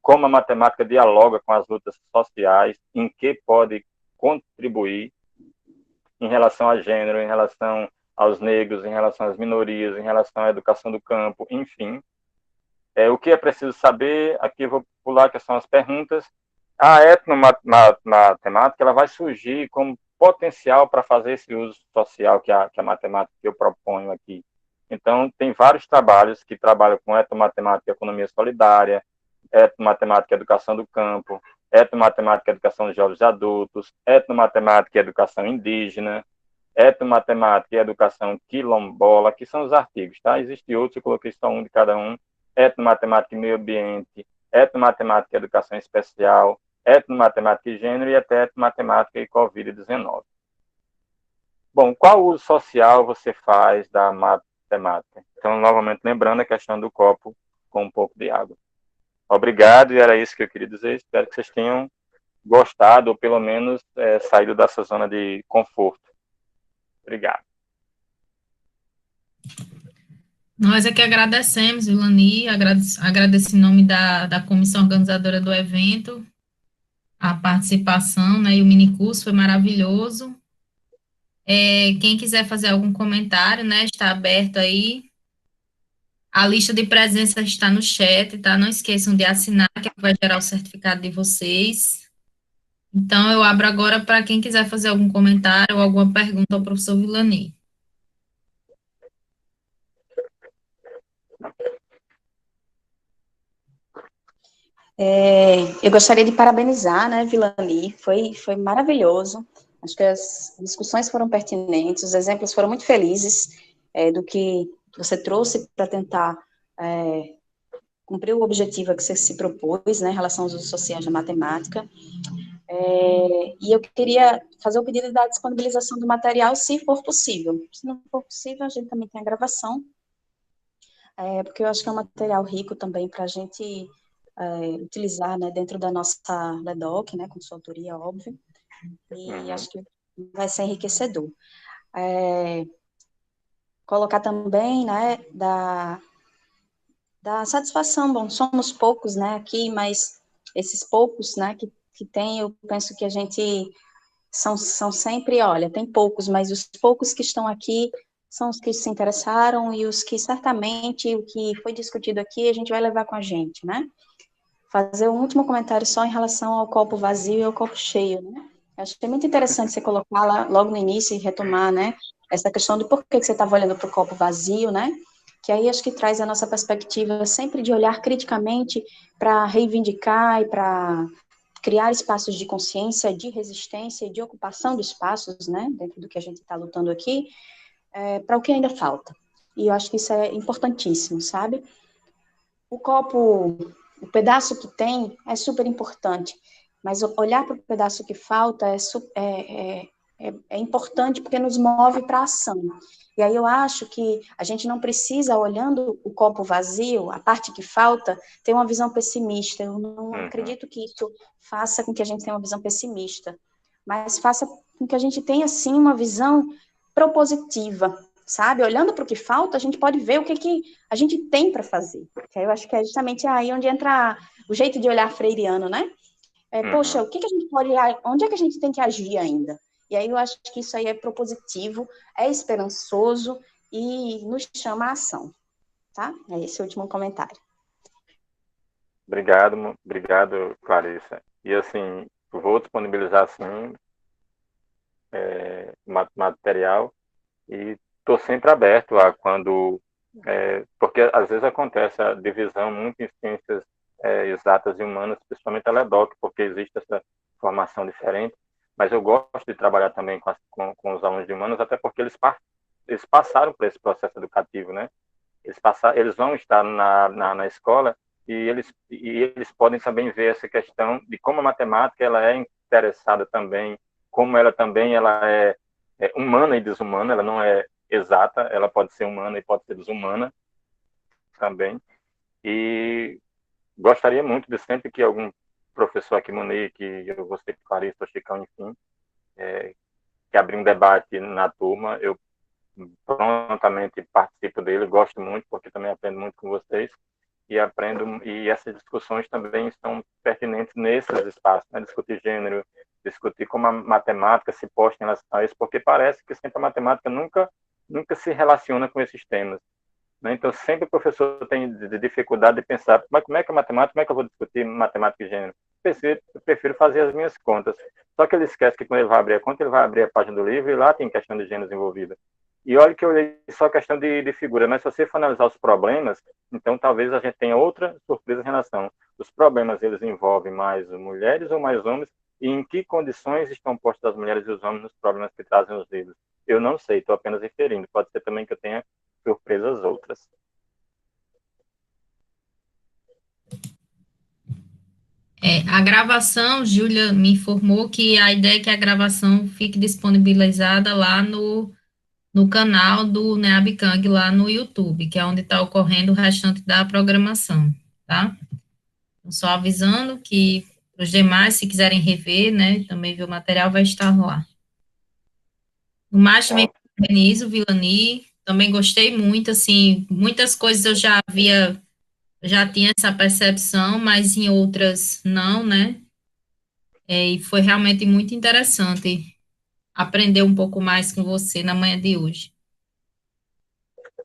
como a matemática dialoga com as lutas sociais, em que pode contribuir em relação a gênero, em relação aos negros, em relação às minorias, em relação à educação do campo, enfim. O que é preciso saber, aqui eu vou pular, que são as perguntas. A etnomatemática ela vai surgir como potencial para fazer esse uso social que a matemática que eu proponho aqui. Então, tem vários trabalhos que trabalham com etnomatemática e economia solidária, etnomatemática e educação do campo, etnomatemática e educação de jovens adultos, etnomatemática e educação indígena, etnomatemática e educação quilombola, que são os artigos, tá? Existem outros, eu coloquei só um de cada um, etnomatemática e meio ambiente, etnomatemática e educação especial, etnomatemática e gênero e até etnomatemática e Covid-19. Bom, qual uso social você faz da matemática? Então, novamente, lembrando a questão do copo com um pouco de água. Obrigado, e era isso que eu queria dizer. Espero que vocês tenham gostado, ou pelo menos saído dessa zona de conforto. Obrigado. Nós é que agradecemos, Vilani, agradeço em nome da comissão organizadora do evento, a participação, né, e o minicurso foi maravilhoso. Quem quiser fazer algum comentário, né, está aberto aí. A lista de presença está no chat, tá? Não esqueçam de assinar, que vai gerar o certificado de vocês. Então, eu abro agora para quem quiser fazer algum comentário ou alguma pergunta ao professor Vilani. Eu gostaria de parabenizar, né, Vilani, foi maravilhoso. Acho que as discussões foram pertinentes, os exemplos foram muito felizes do que você trouxe para tentar cumprir o objetivo que você se propôs, né, em relação aos usos sociais da matemática. E eu queria fazer o pedido da disponibilização do material, se for possível. Se não for possível, a gente também tem a gravação, porque eu acho que é um material rico também para a gente utilizar, né, dentro da nossa LEDOC, né, com sua autoria, óbvio, e acho que vai ser enriquecedor. Colocar também, né, da satisfação, bom, somos poucos, né, aqui, mas esses poucos, né, que tem, eu penso que a gente são sempre, olha, tem poucos, mas os poucos que estão aqui são os que se interessaram e os que certamente o que foi discutido aqui a gente vai levar com a gente, né? Fazer um último comentário só em relação ao copo vazio e ao copo cheio, né? Eu acho que é muito interessante você colocar lá logo no início e retomar, né, essa questão de por que você estava olhando para o copo vazio, né? Que aí acho que traz a nossa perspectiva sempre de olhar criticamente para reivindicar e para criar espaços de consciência, de resistência e de ocupação de espaços, né, dentro do que a gente está lutando aqui, para o que ainda falta. E eu acho que isso é importantíssimo, sabe? O copo, o pedaço que tem é super importante, mas olhar para o pedaço que falta é importante porque nos move para a ação. E aí eu acho que a gente não precisa, olhando o copo vazio, a parte que falta, ter uma visão pessimista. Eu não acredito que isso faça com que a gente tenha uma visão pessimista, mas faça com que a gente tenha, sim, uma visão propositiva, sabe? Olhando para o que falta, a gente pode ver o que a gente tem para fazer. Que aí eu acho que é justamente aí onde entra o jeito de olhar freiriano, né? Poxa, o que a gente pode, onde é que a gente tem que agir ainda? E aí eu acho que isso aí é propositivo, é esperançoso e nos chama à ação, tá? É esse o último comentário. Obrigado, Clarissa. E assim, vou disponibilizar assim material e estou sempre aberto a quando, porque às vezes acontece a divisão muito em ciências exatas e humanas, principalmente a LEDOC, porque existe essa formação diferente, mas eu gosto de trabalhar também com os alunos de humanas, até porque eles passaram por esse processo educativo, né? Eles vão estar na escola e eles podem também ver essa questão de como a matemática ela é interessada também, como ela também ela é humana e desumana, ela não é exata, ela pode ser humana e pode ser desumana também. E gostaria muito de sempre que algum professor aqui, Monique, eu vou ser Clarissa, Chicão, enfim, que abrir um debate na turma, eu prontamente participo dele, gosto muito, porque também aprendo muito com vocês, e essas discussões também estão pertinentes nesses espaços, né? Discutir gênero, discutir como a matemática se posta em relação a isso, porque parece que sempre a matemática nunca nunca se relaciona com esses temas, né? Então, sempre o professor tem dificuldade de pensar, mas como é que é matemática, como é que eu vou discutir matemática e gênero? Eu prefiro fazer as minhas contas. Só que ele esquece que quando ele vai abrir a conta, ele vai abrir a página do livro e lá tem questão de gêneros envolvida. E olha que eu olhei só questão de figura, mas se você for analisar os problemas, então talvez a gente tenha outra surpresa em relação. Os problemas, eles envolvem mais mulheres ou mais homens, e em que condições estão postas as mulheres e os homens nos problemas que trazem os livros? Eu não sei, estou apenas referindo. Pode ser também que eu tenha surpresas outras. A gravação, Júlia me informou que a ideia é que a gravação fique disponibilizada lá no canal do NEABCANG, lá no YouTube, que é onde está ocorrendo o restante da programação, tá? Então, só avisando que os demais, se quiserem rever, né, também ver o material, vai estar lá. No mais, também parabenizo, Vilani, também gostei muito, assim, muitas coisas eu já tinha essa percepção, mas em outras não, né? E foi realmente muito interessante aprender um pouco mais com você na manhã de hoje.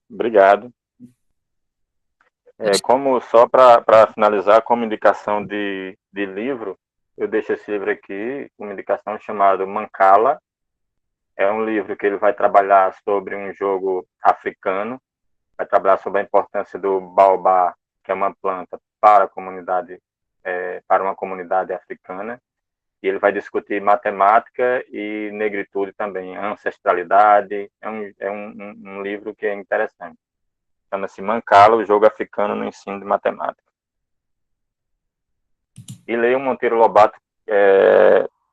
Obrigado. Como só para finalizar, como indicação de livro, eu deixo esse livro aqui, uma indicação chamada Mancala. É um livro que ele vai trabalhar sobre um jogo africano, vai trabalhar sobre a importância do baobá, que é uma planta para a comunidade, para uma comunidade africana. E ele vai discutir matemática e negritude também, ancestralidade. É um livro que é interessante. Chama-se Mancala, o jogo africano no ensino de matemática. E leia o Monteiro Lobato,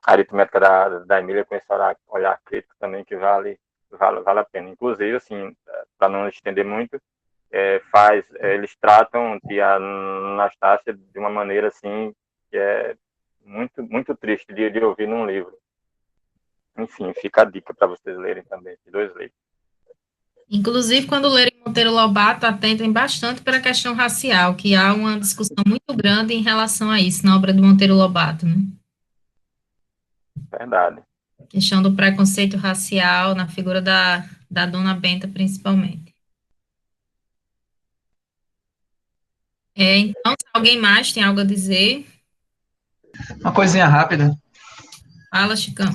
a aritmética da Emília, com esse olhar crítico também, que vale a pena. Inclusive, assim, para não estender muito, eles tratam tia Anastácia de uma maneira assim que é muito, muito triste de ouvir num livro. Enfim, fica a dica para vocês lerem também, esses dois livros. Inclusive, quando lerem Monteiro Lobato, atentem bastante para a questão racial, que há uma discussão muito grande em relação a isso na obra do Monteiro Lobato, né? Verdade. A questão do preconceito racial na figura da Dona Benta, principalmente. Então, se alguém mais tem algo a dizer, Uma coisinha rápida. fala, Chicão.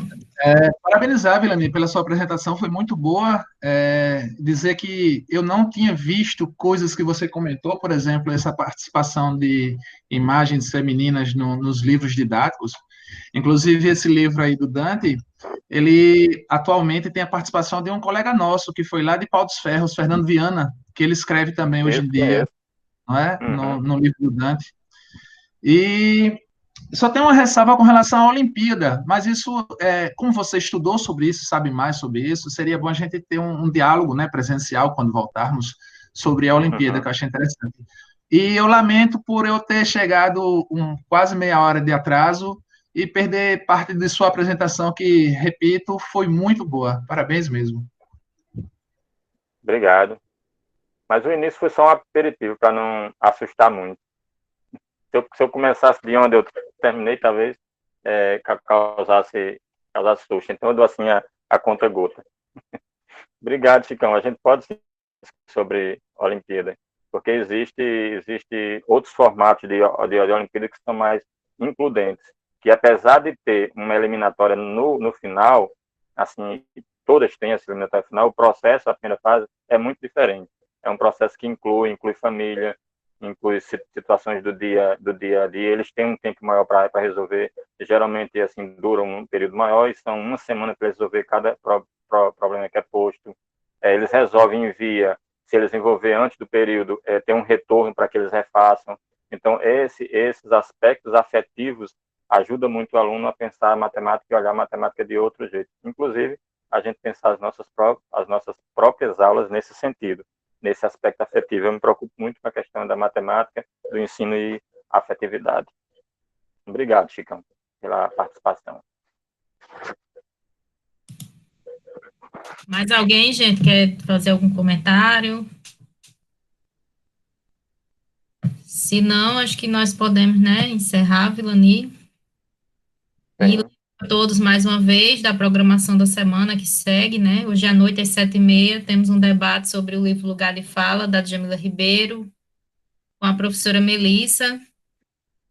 Parabenizar, Vilani, pela sua apresentação, foi muito boa. Dizer que eu não tinha visto coisas que você comentou, por exemplo, essa participação de imagens femininas nos livros didáticos. Inclusive, esse livro aí do Dante, ele atualmente tem a participação de um colega nosso, que foi lá de Pau dos Ferros, Fernando Viana, que ele escreve também hoje em dia, não é? No livro do Dante. E só tem uma ressalva com relação à Olimpíada, mas isso, como você estudou sobre isso, sabe mais sobre isso, seria bom a gente ter um diálogo, né, presencial quando voltarmos sobre a Olimpíada, que eu achei interessante. E eu lamento por eu ter chegado quase meia hora de atraso e perder parte de sua apresentação, que, repito, foi muito boa. Parabéns mesmo. Obrigado. Mas o início foi só um aperitivo, para não assustar muito. Se eu começasse de onde eu terminei, talvez causasse susto. Então, eu dou assim a conta-gota. Obrigado, Chicão. A gente pode sim sobre Olimpíada, porque existe outros formatos de Olimpíada que são mais includentes, que apesar de ter uma eliminatória no final, assim, todas têm essa eliminatória final, o processo, a primeira fase, é muito diferente. É um processo que inclui família, inclui situações do dia a dia, eles têm um tempo maior para resolver, geralmente, assim, duram um período maior, e são uma semana para resolver cada problema que é posto. Eles resolvem em via, se eles envolver antes do período, tem um retorno para que eles refaçam. Então, esses aspectos afetivos ajudam muito o aluno a pensar a matemática e olhar a matemática de outro jeito. Inclusive, a gente pensar as nossas próprias aulas nesse sentido, nesse aspecto afetivo. Eu me preocupo muito com a questão da matemática, do ensino e afetividade. Obrigado, Chicão, pela participação. Mais alguém, gente, quer fazer algum comentário? Se não, acho que nós podemos, né, encerrar, Vilani. E a todos mais uma vez da programação da semana que segue, né? Hoje à noite, às 7h30, temos um debate sobre o livro Lugar de Fala, da Djamila Ribeiro, com a professora Melissa.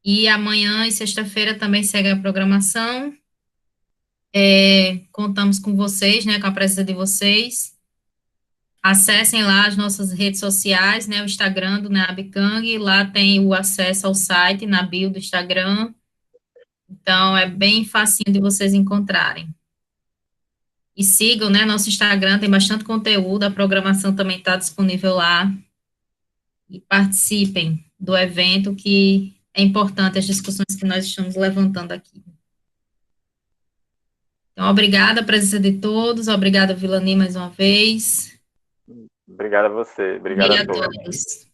E amanhã e sexta-feira também segue a programação. Contamos com vocês, né? Com a presença de vocês. Acessem lá as nossas redes sociais, né? O Instagram do NEABCANG, lá tem o acesso ao site, na bio do Instagram. Então, é bem facinho de vocês encontrarem. E sigam, né, nosso Instagram, tem bastante conteúdo, a programação também está disponível lá. E participem do evento, que é importante as discussões que nós estamos levantando aqui. Então, obrigada a presença de todos, obrigada, Vilani, mais uma vez. Obrigado a você, obrigado a todos. todos.